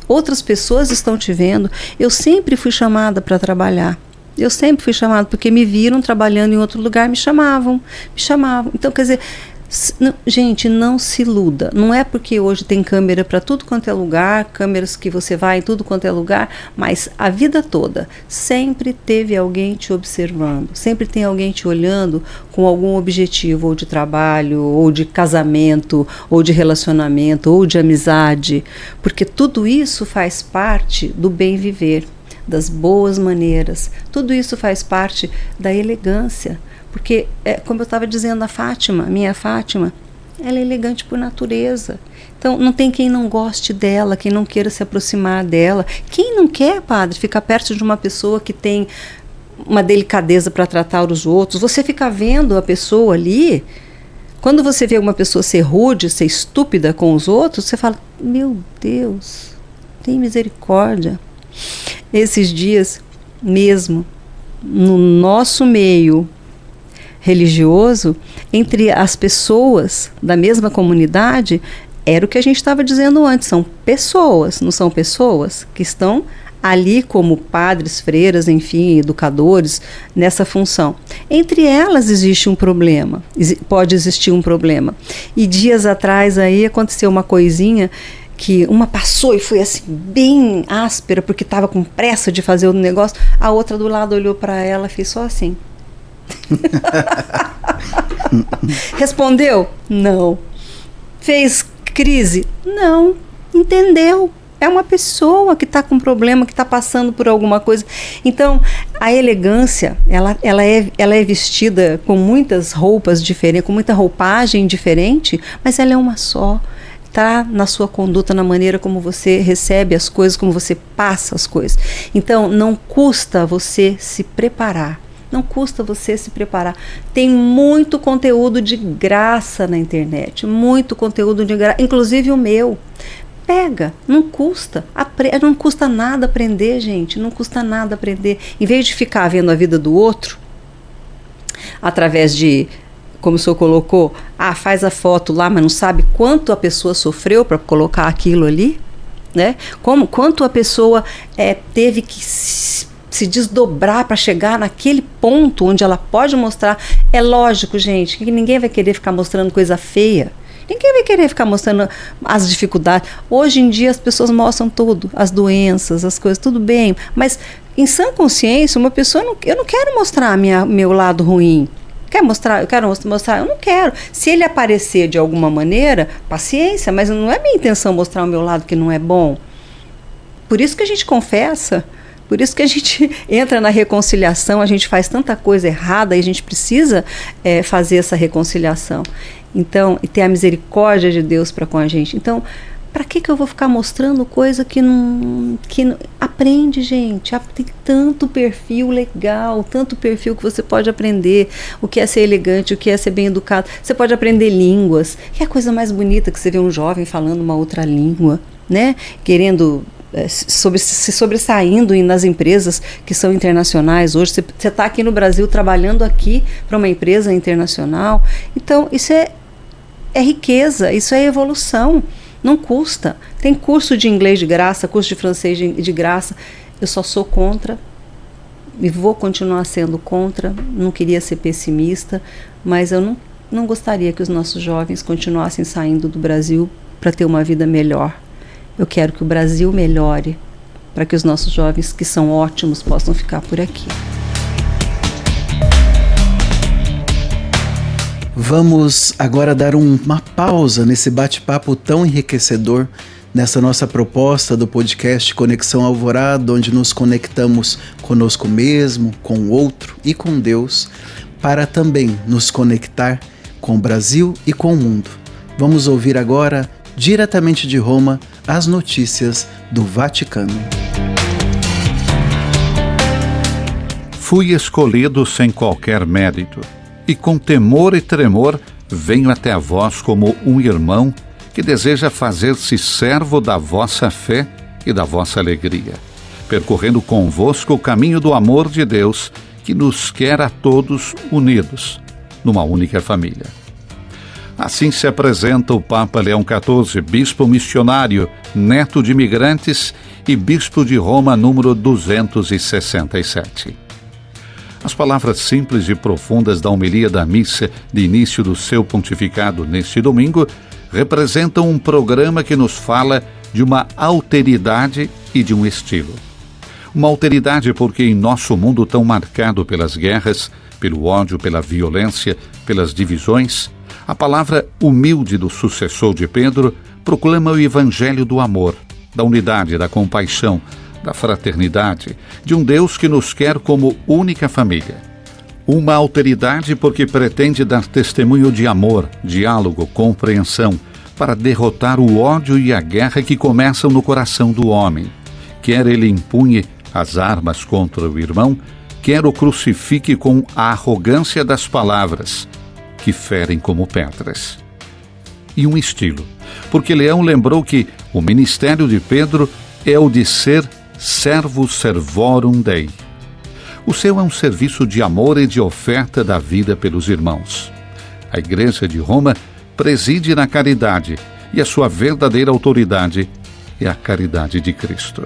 outras pessoas estão te vendo. Eu sempre fui chamada para trabalhar. Eu sempre fui chamada, porque me viram trabalhando em outro lugar, me chamavam. Então, quer dizer, gente, não se iluda. Não é porque hoje tem câmera para tudo quanto é lugar, câmeras que você vai em tudo quanto é lugar, mas a vida toda sempre teve alguém te observando, sempre tem alguém te olhando com algum objetivo, ou de trabalho, ou de casamento, ou de relacionamento, ou de amizade, porque tudo isso faz parte do bem viver, das boas maneiras, tudo isso faz parte da elegância. Porque, como eu estava dizendo, minha Fátima, ela é elegante por natureza. Então, não tem quem não goste dela, quem não queira se aproximar dela. Quem não quer, padre, ficar perto de uma pessoa que tem uma delicadeza para tratar os outros? Você fica vendo a pessoa ali, quando você vê uma pessoa ser rude, ser estúpida com os outros, você fala, meu Deus, tem misericórdia. Esses dias mesmo, no nosso meio religioso, entre as pessoas da mesma comunidade, era o que a gente estava dizendo antes, são pessoas, não são pessoas que estão ali como padres, freiras, enfim, educadores, nessa função. Entre elas existe um problema, pode existir um problema. E dias atrás aí aconteceu uma coisinha que uma passou e foi assim bem áspera porque estava com pressa de fazer o negócio, a outra do lado olhou para ela e fez só assim. Respondeu? Não. Fez crise? Não. Entendeu? É uma pessoa que está com problema, que está passando por alguma coisa. Então, a elegância, ela é vestida com muitas roupas diferentes, com muita roupagem diferente, mas ela é uma só. Está na sua conduta, na maneira como você recebe as coisas, como você passa as coisas. Então, não custa você se preparar. Não custa você se preparar. Tem muito conteúdo de graça na internet. Muito conteúdo de graça. Inclusive o meu. Pega. Não custa. Não custa nada aprender, gente. Não custa nada aprender. Em vez de ficar vendo a vida do outro, através de, como o senhor colocou, faz a foto lá, mas não sabe quanto a pessoa sofreu para colocar aquilo ali, né? Quanto a pessoa teve que se desdobrar para chegar naquele ponto onde ela pode mostrar. É lógico, gente, que ninguém vai querer ficar mostrando coisa feia. Ninguém vai querer ficar mostrando as dificuldades. Hoje em dia as pessoas mostram tudo, as doenças, as coisas, tudo bem. Mas em sã consciência, uma pessoa, eu não quero mostrar meu lado ruim. Quer mostrar? Eu quero mostrar? Eu não quero. Se ele aparecer de alguma maneira, paciência, mas não é minha intenção mostrar o meu lado que não é bom. Por isso que a gente confessa, por isso que a gente entra na reconciliação, a gente faz tanta coisa errada e a gente precisa fazer essa reconciliação. Então, e ter a misericórdia de Deus para com a gente. Então, para que eu vou ficar mostrando coisa que não... Aprende, gente. Tem tanto perfil legal, tanto perfil que você pode aprender. O que é ser elegante, o que é ser bem educado. Você pode aprender línguas. Que é a coisa mais bonita que você vê um jovem falando uma outra língua, né? Querendo... se sobressaindo nas empresas que são internacionais. Hoje você está aqui no Brasil trabalhando aqui para uma empresa internacional. Então, isso é riqueza, isso é evolução. Não custa. Tem curso de inglês de graça, curso de francês de graça. Eu só sou contra e vou continuar sendo contra. Não queria ser pessimista, mas eu não gostaria que os nossos jovens continuassem saindo do Brasil para ter uma vida melhor. Eu quero que o Brasil melhore para que os nossos jovens, que são ótimos, possam ficar por aqui. Vamos agora dar uma pausa nesse bate-papo tão enriquecedor, nessa nossa proposta do podcast Conexão Alvorada, onde nos conectamos conosco mesmo, com o outro e com Deus, para também nos conectar com o Brasil e com o mundo. Vamos ouvir agora, diretamente de Roma, as notícias do Vaticano. Fui escolhido sem qualquer mérito, e com temor e tremor venho até a vós como um irmão que deseja fazer-se servo da vossa fé e da vossa alegria, percorrendo convosco o caminho do amor de Deus, que nos quer a todos unidos, numa única família. Assim se apresenta o Papa Leão XIV, bispo missionário, neto de imigrantes e bispo de Roma número 267. As palavras simples e profundas da homilia da missa de início do seu pontificado neste domingo representam um programa que nos fala de uma alteridade e de um estilo. Uma alteridade porque em nosso mundo tão marcado pelas guerras, pelo ódio, pela violência, pelas divisões, a palavra humilde do sucessor de Pedro proclama o evangelho do amor, da unidade, da compaixão, da fraternidade, de um Deus que nos quer como única família. Uma alteridade porque pretende dar testemunho de amor, diálogo, compreensão, para derrotar o ódio e a guerra que começam no coração do homem. Quer ele empunhe as armas contra o irmão, quer o crucifique com a arrogância das palavras, que ferem como pedras. E um estilo, porque Leão lembrou que o ministério de Pedro é o de ser servus servorum Dei. O seu é um serviço de amor e de oferta da vida pelos irmãos. A Igreja de Roma preside na caridade e a sua verdadeira autoridade é a caridade de Cristo.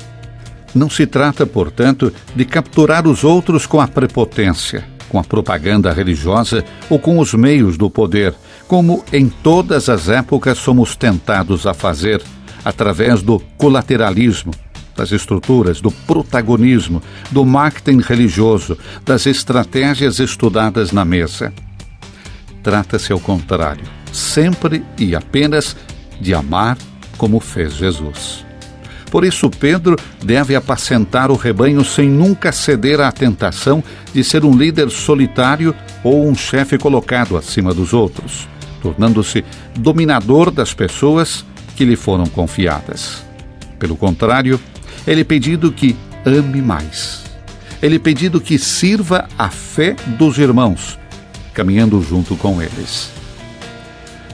Não se trata, portanto, de capturar os outros com a prepotência, com a propaganda religiosa ou com os meios do poder, como em todas as épocas somos tentados a fazer, através do colateralismo, das estruturas, do protagonismo, do marketing religioso, das estratégias estudadas na mesa. Trata-se ao contrário, sempre e apenas de amar como fez Jesus. Por isso, Pedro deve apacentar o rebanho sem nunca ceder à tentação de ser um líder solitário ou um chefe colocado acima dos outros, tornando-se dominador das pessoas que lhe foram confiadas. Pelo contrário, ele é pedido que ame mais. Ele é pedido que sirva a fé dos irmãos, caminhando junto com eles.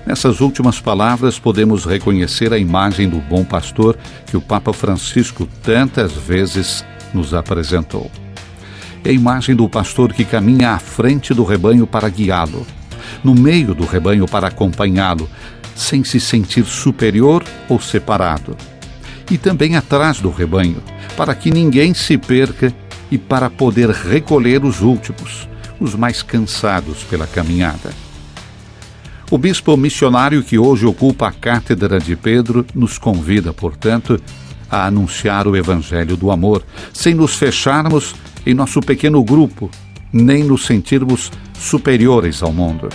Nessas últimas palavras, podemos reconhecer a imagem do bom pastor que o Papa Francisco tantas vezes nos apresentou. É a imagem do pastor que caminha à frente do rebanho para guiá-lo, no meio do rebanho para acompanhá-lo, sem se sentir superior ou separado. E também atrás do rebanho, para que ninguém se perca e para poder recolher os últimos, os mais cansados pela caminhada. O bispo missionário que hoje ocupa a cátedra de Pedro nos convida, portanto, a anunciar o evangelho do amor, sem nos fecharmos em nosso pequeno grupo, nem nos sentirmos superiores ao mundo.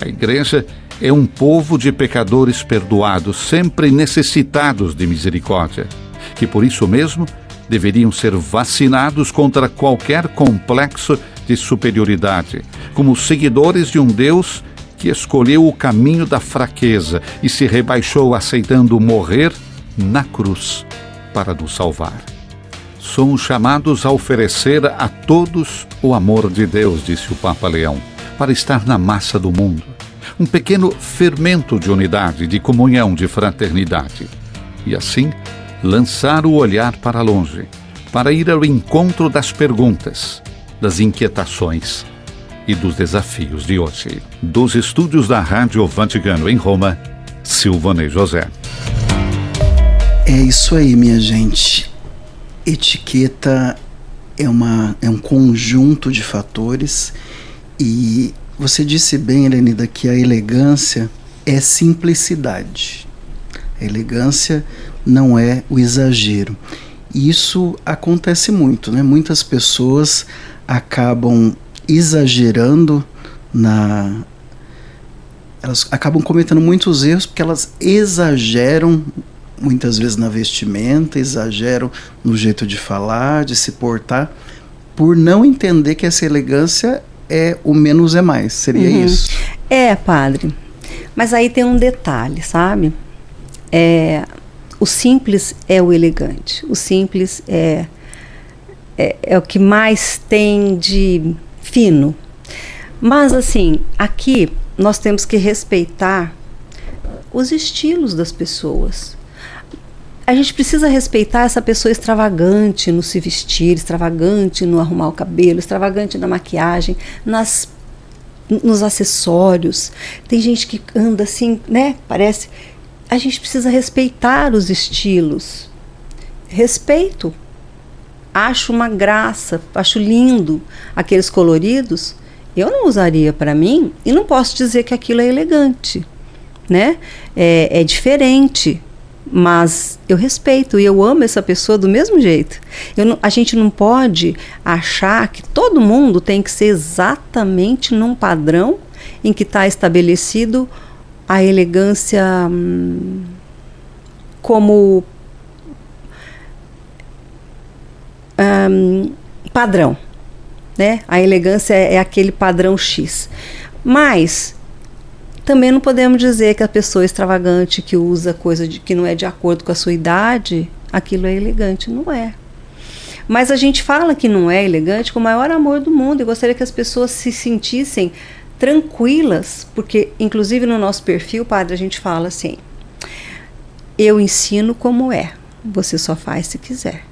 A igreja é um povo de pecadores perdoados, sempre necessitados de misericórdia, que por isso mesmo deveriam ser vacinados contra qualquer complexo de superioridade, como seguidores de um Deus que escolheu o caminho da fraqueza e se rebaixou aceitando morrer na cruz para nos salvar. Somos chamados a oferecer a todos o amor de Deus, disse o Papa Leão, para estar na massa do mundo. Um pequeno fermento de unidade, de comunhão, de fraternidade. E assim, lançar o olhar para longe, para ir ao encontro das perguntas, das inquietações e dos desafios de hoje. Dos estúdios da Rádio Vaticano em Roma, Silvanei José. É isso aí, minha gente. Etiqueta é um conjunto de fatores e você disse bem, Helenida, que a elegância é simplicidade. A elegância não é o exagero. E isso acontece muito, né? Muitas pessoas acabam exagerando elas acabam cometendo muitos erros porque elas exageram muitas vezes na vestimenta, exageram no jeito de falar, de se portar, por não entender que essa elegância é o menos é mais. Seria isso? É, padre. Mas aí tem um detalhe, sabe? O simples é o elegante. O simples é o que mais tem de fino. Mas, assim, aqui nós temos que respeitar os estilos das pessoas. A gente precisa respeitar essa pessoa extravagante no se vestir, extravagante no arrumar o cabelo, extravagante na maquiagem, nos acessórios. Tem gente que anda assim, né? Parece... A gente precisa respeitar os estilos. Respeito. Acho uma graça, acho lindo aqueles coloridos. Eu não usaria para mim e não posso dizer que aquilo é elegante, né? É diferente. Mas eu respeito e eu amo essa pessoa do mesmo jeito. A gente não pode achar que todo mundo tem que ser exatamente num padrão em que está estabelecido a elegância como padrão, né? A elegância é aquele padrão X. Mas também não podemos dizer que a pessoa extravagante que usa coisa que não é de acordo com a sua idade, aquilo é elegante. Não é. Mas a gente fala que não é elegante com o maior amor do mundo e gostaria que as pessoas se sentissem tranquilas, porque inclusive no nosso perfil, padre, a gente fala assim: eu ensino como é, você só faz se quiser.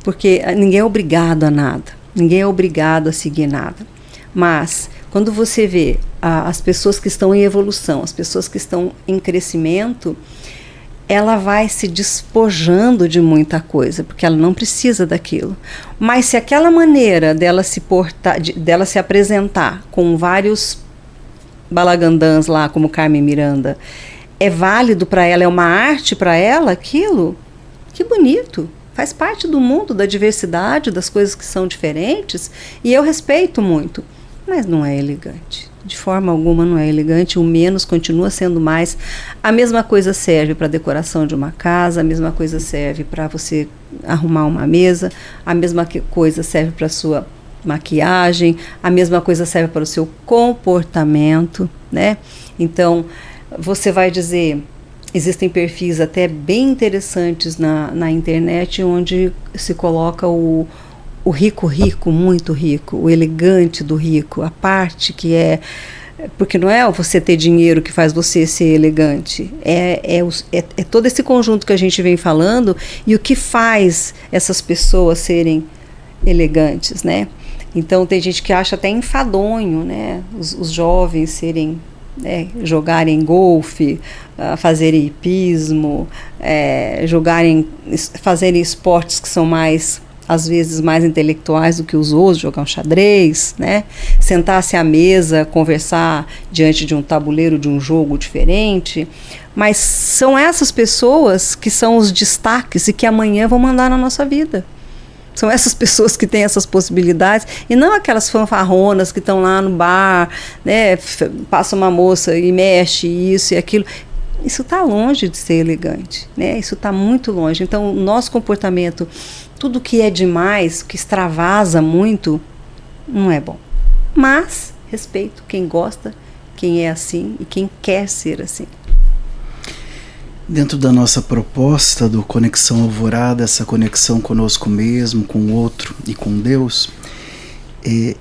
Porque ninguém é obrigado a nada, ninguém é obrigado a seguir nada. Mas quando você vê as pessoas que estão em evolução, as pessoas que estão em crescimento, ela vai se despojando de muita coisa, porque ela não precisa daquilo. Mas se aquela maneira dela se portar, dela se apresentar com vários balagandãs lá, como Carmen Miranda, é válido para ela, é uma arte para ela, aquilo, que bonito. Faz parte do mundo, da diversidade, das coisas que são diferentes, e eu respeito muito. Mas não é elegante. De forma alguma não é elegante, o menos continua sendo mais. A mesma coisa serve para a decoração de uma casa, a mesma coisa serve para você arrumar uma mesa, a mesma coisa serve para a sua maquiagem, a mesma coisa serve para o seu comportamento, né? Então, você vai dizer, existem perfis até bem interessantes na internet onde se coloca o rico, muito rico, o elegante do rico, a parte que é... Porque não é você ter dinheiro que faz você ser elegante, é todo esse conjunto que a gente vem falando e o que faz essas pessoas serem elegantes, né? Então tem gente que acha até enfadonho, né? Os jovens serem... jogarem golfe, fazerem hipismo, fazerem esportes que são mais, às vezes, mais intelectuais do que os outros, jogar um xadrez, né? Sentar-se à mesa, conversar diante de um tabuleiro de um jogo diferente. Mas são essas pessoas que são os destaques e que amanhã vão mandar na nossa vida. São essas pessoas que têm essas possibilidades, e não aquelas fanfarronas que estão lá no bar, né, passa uma moça e mexe isso e aquilo. Isso está longe de ser elegante, né? Isso está muito longe. Então, o nosso comportamento, tudo que é demais, que extravasa muito, não é bom. Mas respeito quem gosta, quem é assim e quem quer ser assim. Dentro da nossa proposta do Conexão Alvorada, essa conexão conosco mesmo, com o outro e com Deus,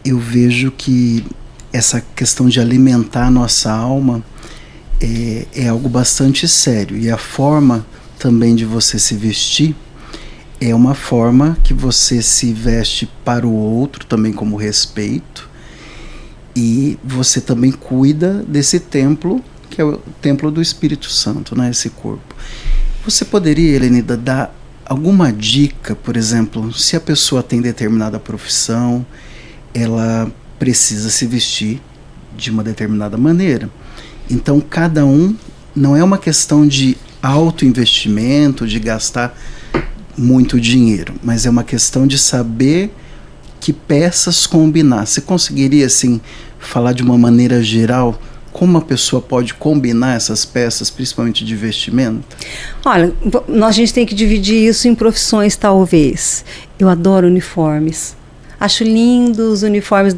eu vejo que essa questão de alimentar a nossa alma é algo bastante sério. E a forma também de você se vestir é uma forma que você se veste para o outro, também como respeito, e você também cuida desse templo, que é o templo do Espírito Santo, né, esse corpo. Você poderia, Helenida, dar alguma dica, por exemplo, se a pessoa tem determinada profissão, ela precisa se vestir de uma determinada maneira. Então, cada um, não é uma questão de alto investimento, de gastar muito dinheiro, mas é uma questão de saber que peças combinar. Você conseguiria, assim, falar de uma maneira geral como a pessoa pode combinar essas peças, principalmente de vestimenta? Olha, a gente tem que dividir isso em profissões, talvez. Eu adoro uniformes. Acho lindos os uniformes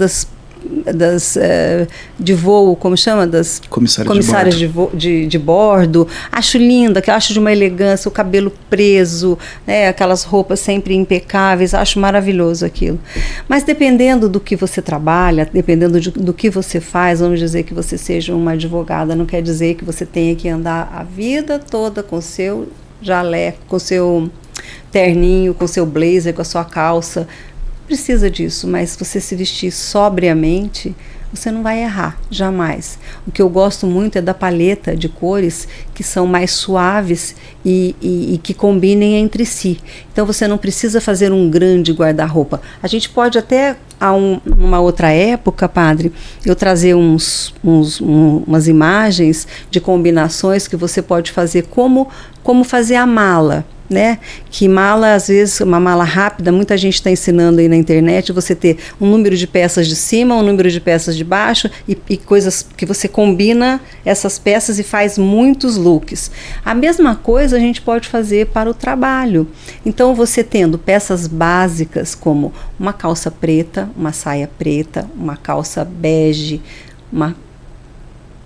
de voo, como chama? Das comissárias de bordo. Acho linda, que acho de uma elegância, o cabelo preso, né, aquelas roupas sempre impecáveis, acho maravilhoso aquilo. Mas dependendo do que você trabalha, dependendo do que você faz, vamos dizer que você seja uma advogada, não quer dizer que você tenha que andar a vida toda com seu jaleco, com seu terninho, com seu blazer, com a sua calça. Precisa disso, mas você se vestir sobriamente, você não vai errar, jamais. O que eu gosto muito é da paleta de cores que são mais suaves e que combinem entre si. Então você não precisa fazer um grande guarda-roupa. A gente pode até, numa outra época, padre, eu trazer umas imagens de combinações que você pode fazer, como fazer a mala. Né? Que mala, às vezes, uma mala rápida, muita gente está ensinando aí na internet, você ter um número de peças de cima, um número de peças de baixo e coisas que você combina essas peças e faz muitos looks. A mesma coisa a gente pode fazer para o trabalho. Então, você tendo peças básicas como uma calça preta, uma saia preta, uma calça bege, uma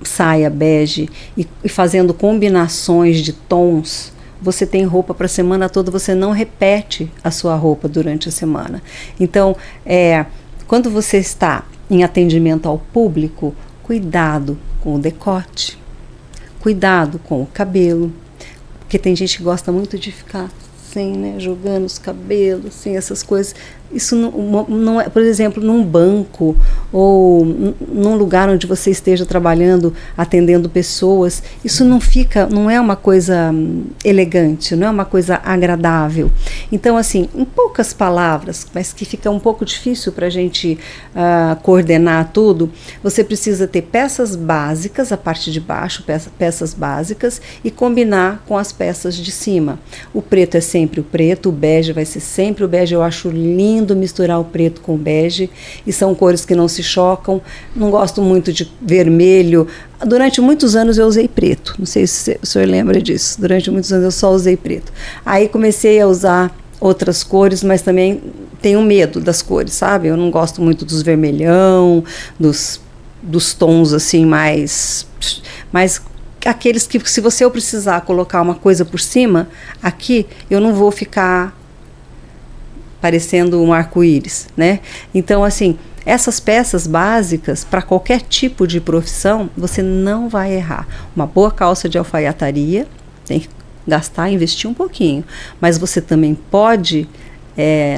saia bege e fazendo combinações de tons, você tem roupa para a semana toda, você não repete a sua roupa durante a semana. Então, quando você está em atendimento ao público, cuidado com o decote, cuidado com o cabelo, porque tem gente que gosta muito de ficar assim, né, jogando os cabelos, assim, essas coisas. Isso não é, por exemplo, num banco ou num lugar onde você esteja trabalhando, atendendo pessoas, isso não é uma coisa elegante, não é uma coisa agradável. Então, assim, em poucas palavras, mas que fica um pouco difícil para a gente coordenar tudo, você precisa ter peças básicas, a parte de baixo, peças básicas, e combinar com as peças de cima. O preto é sempre o preto, o bege vai ser sempre o bege. Eu acho lindo misturar o preto com o bege, e são cores que não se chocam. Não gosto muito de vermelho. Durante muitos anos eu usei preto, não sei se o senhor lembra disso. Durante muitos anos eu só usei preto. Aí comecei a usar outras cores, mas também tenho medo das cores, sabe? Eu não gosto muito dos vermelhão, dos tons assim mais aqueles que, se eu precisar colocar uma coisa por cima, aqui eu não vou ficar parecendo um arco-íris, né? Então, assim, essas peças básicas, para qualquer tipo de profissão, você não vai errar. Uma boa calça de alfaiataria, tem que gastar, investir um pouquinho, mas você também pode,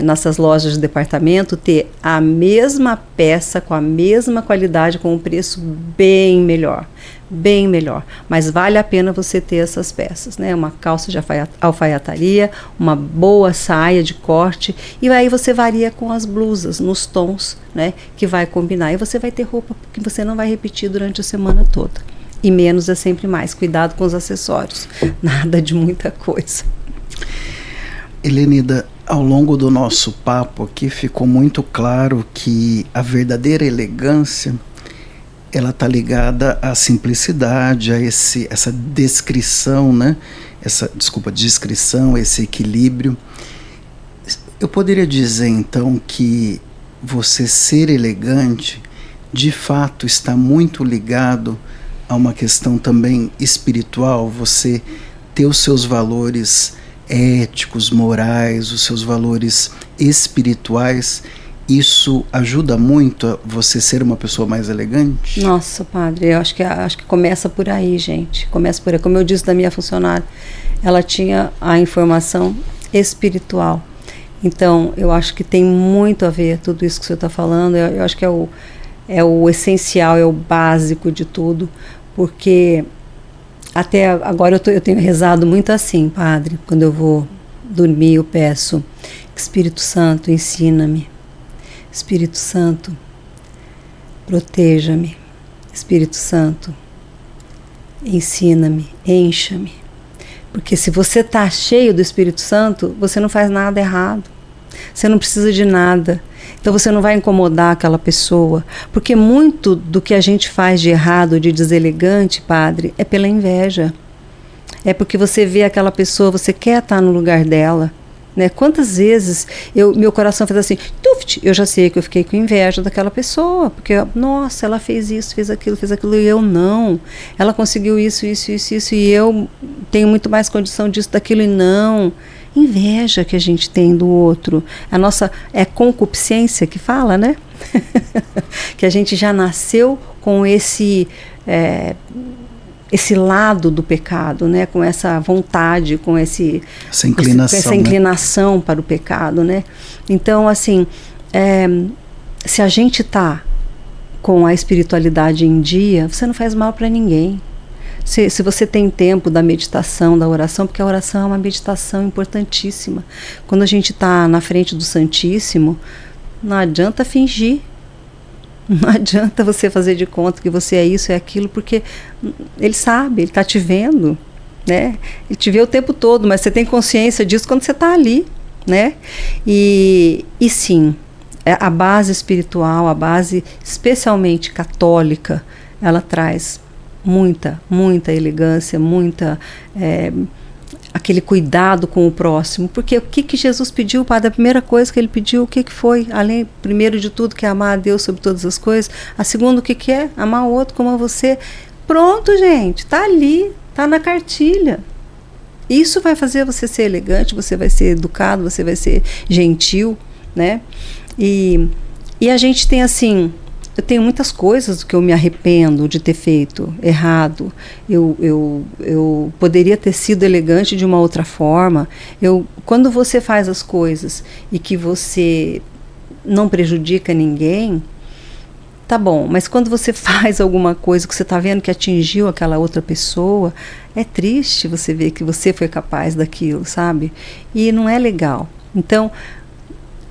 nessas lojas de departamento, ter a mesma peça, com a mesma qualidade, com um preço bem melhor, mas vale a pena você ter essas peças, né? Uma calça de alfaiataria, uma boa saia de corte, e aí você varia com as blusas, nos tons, né, que vai combinar, e você vai ter roupa que você não vai repetir durante a semana toda. E menos é sempre mais. Cuidado com os acessórios, nada de muita coisa. Helenida, Ao longo do nosso papo aqui ficou muito claro que a verdadeira elegância ela está ligada à simplicidade, a essa descrição, né? Descrição, esse equilíbrio. Eu poderia dizer então que você ser elegante de fato está muito ligado a uma questão também espiritual, você ter os seus valores éticos, morais, os seus valores espirituais, isso ajuda muito a você ser uma pessoa mais elegante? Nossa, padre, eu acho que começa por aí, gente. Começa por aí. Como eu disse da minha funcionária, ela tinha a informação espiritual. Então, eu acho que tem muito a ver tudo isso que você está falando. Eu acho que é o essencial, é o básico de tudo, porque até agora eu tenho rezado muito assim, padre. Quando eu vou dormir, eu peço: Espírito Santo, ensina-me. Espírito Santo, proteja-me. Espírito Santo, ensina-me, encha-me. Porque se você está cheio do Espírito Santo, você não faz nada errado. Você não precisa de nada. Então você não vai incomodar aquela pessoa. Porque muito do que a gente faz de errado, de deselegante, padre, é pela inveja. É porque você vê aquela pessoa, você quer estar no lugar dela. Né? Quantas vezes meu coração fez assim, tuft, eu já sei que eu fiquei com inveja daquela pessoa, porque, nossa, ela fez isso, fez aquilo, e eu não. Ela conseguiu isso, e eu tenho muito mais condição disso, daquilo, e não. Inveja que a gente tem do outro. A nossa concupiscência que fala, né? Que a gente já nasceu com esse lado do pecado, né? Com essa vontade, com essa inclinação, né? Para o pecado, né? Então, assim, se a gente está com a espiritualidade em dia, você não faz mal para ninguém. Se você tem tempo da meditação, da oração, porque a oração é uma meditação importantíssima. Quando a gente está na frente do Santíssimo, não adianta fingir. Não adianta você fazer de conta que você é isso, é aquilo, porque ele sabe, ele está te vendo, né? Ele te vê o tempo todo, mas você tem consciência disso quando você está ali, né? E sim, a base espiritual, a base especialmente católica, ela traz muita elegância, aquele cuidado com o próximo, porque o que Jesus pediu, padre? A primeira coisa que ele pediu, o que foi? Além, primeiro de tudo, que é amar a Deus sobre todas as coisas. A segunda, o que é? Amar o outro como a você. Pronto, gente, tá ali, tá na cartilha. Isso vai fazer você ser elegante, você vai ser educado, você vai ser gentil, né? E a gente tem assim, eu tenho muitas coisas que eu me arrependo de ter feito errado. Eu poderia ter sido elegante de uma outra forma. Quando você faz as coisas e que você não prejudica ninguém, tá bom. Mas quando você faz alguma coisa que você está vendo que atingiu aquela outra pessoa, é triste você ver que você foi capaz daquilo, sabe? E não é legal. Então,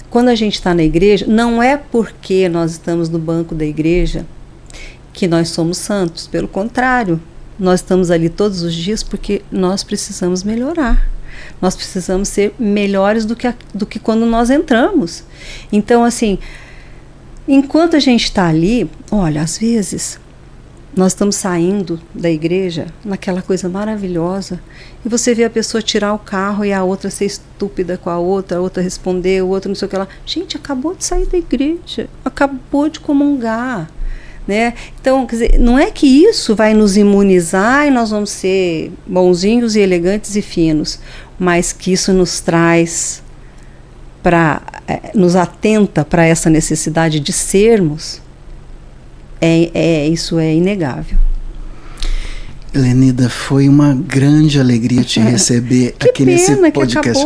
quando a gente está na igreja, não é porque nós estamos no banco da igreja que nós somos santos. Pelo contrário, nós estamos ali todos os dias porque nós precisamos melhorar. Nós precisamos ser melhores do que quando nós entramos. Então, assim, enquanto a gente está ali, olha, às vezes nós estamos saindo da igreja naquela coisa maravilhosa e você vê a pessoa tirar o carro e a outra ser estúpida com a outra responder, o outro não sei o que lá. Gente, acabou de sair da igreja, acabou de comungar, né? Então, quer dizer, não é que isso vai nos imunizar e nós vamos ser bonzinhos e elegantes e finos, mas que isso nos traz nos atenta para essa necessidade de sermos. Isso é inegável. Helenida, foi uma grande alegria te receber aqui nesse podcast.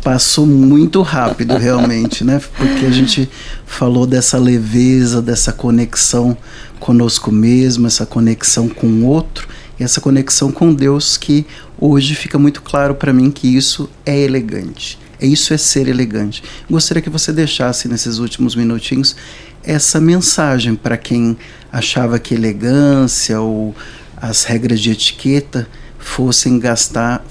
Passou muito rápido, realmente, né? Porque a gente falou dessa leveza, dessa conexão conosco mesmo, essa conexão com o outro e essa conexão com Deus, que hoje fica muito claro para mim que isso é elegante. Isso é ser elegante. Gostaria que você deixasse nesses últimos minutinhos essa mensagem para quem achava que elegância ou as regras de etiqueta fosse gastar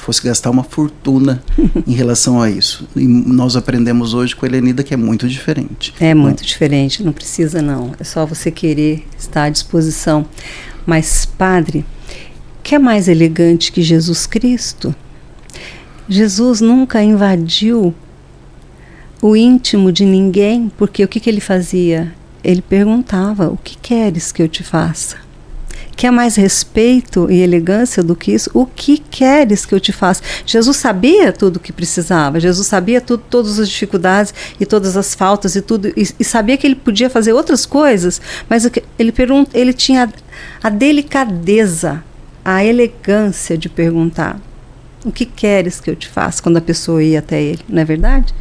uma fortuna em relação a isso. E nós aprendemos hoje com a Helenida que é muito diferente. É muito diferente, não precisa não. É só você querer estar à disposição. Mas, padre, que é mais elegante que Jesus Cristo? Jesus nunca invadiu o íntimo de ninguém, porque o que ele fazia? Ele perguntava: o que queres que eu te faça? Quer mais respeito e elegância do que isso? O que queres que eu te faça? Jesus sabia tudo o que precisava, Jesus sabia todas as dificuldades e todas as faltas e tudo, e sabia que ele podia fazer outras coisas, mas ele tinha a delicadeza, a elegância de perguntar: o que queres que eu te faça? Quando a pessoa ia até ele, não é verdade?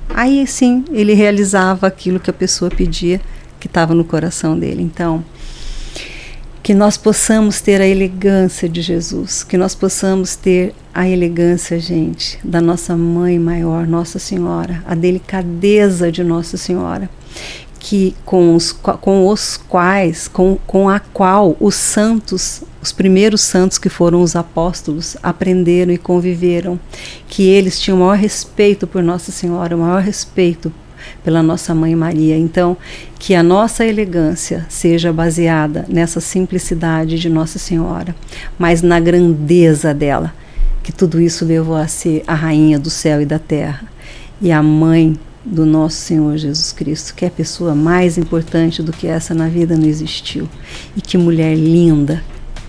Aí sim, ele realizava aquilo que a pessoa pedia, que estava no coração dele. Então, que nós possamos ter a elegância de Jesus, que nós possamos ter a elegância, gente, da nossa Mãe Maior, Nossa Senhora, a delicadeza de Nossa Senhora, que com a qual os santos, os primeiros santos que foram os apóstolos, aprenderam e conviveram, que eles tinham o maior respeito por Nossa Senhora, o maior respeito pela nossa Mãe Maria. Então, que a nossa elegância seja baseada nessa simplicidade de Nossa Senhora, mas na grandeza dela, que tudo isso levou a ser a rainha do céu e da terra, e a mãe do nosso Senhor Jesus Cristo, que é a pessoa mais importante do que essa na vida não existiu. E que mulher linda,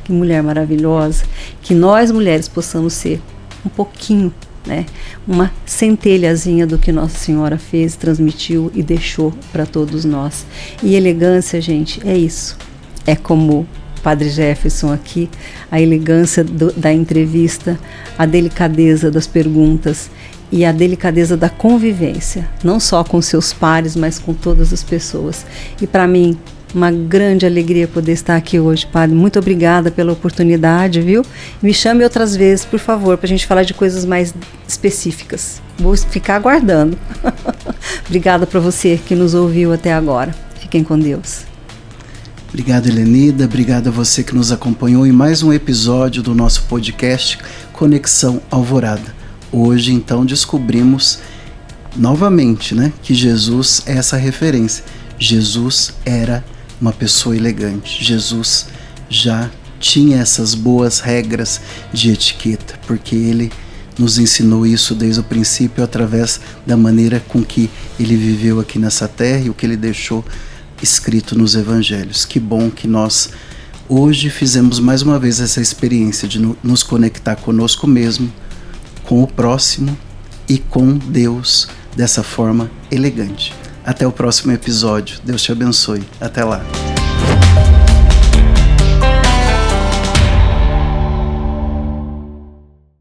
que mulher maravilhosa, que nós mulheres possamos ser um pouquinho, né, uma centelhazinha do que Nossa Senhora fez, transmitiu e deixou para todos nós. E elegância, gente, é isso. É como o Padre Jefferson aqui, a elegância da entrevista, a delicadeza das perguntas e a delicadeza da convivência, não só com seus pares, mas com todas as pessoas. E para mim, uma grande alegria poder estar aqui hoje, Padre. Muito obrigada pela oportunidade, viu? Me chame outras vezes, por favor, para a gente falar de coisas mais específicas. Vou ficar aguardando. Obrigada para você que nos ouviu até agora. Fiquem com Deus. Obrigado, Helenida. Obrigado a você que nos acompanhou em mais um episódio do nosso podcast Conexão Alvorada. Hoje, então, descobrimos novamente, né, que Jesus é essa referência. Jesus era uma pessoa elegante. Jesus já tinha essas boas regras de etiqueta, porque ele nos ensinou isso desde o princípio através da maneira com que ele viveu aqui nessa terra e o que ele deixou escrito nos evangelhos. Que bom que nós hoje fizemos mais uma vez essa experiência de nos conectar conosco mesmo, com o próximo e com Deus dessa forma elegante. Até o próximo episódio. Deus te abençoe. Até lá.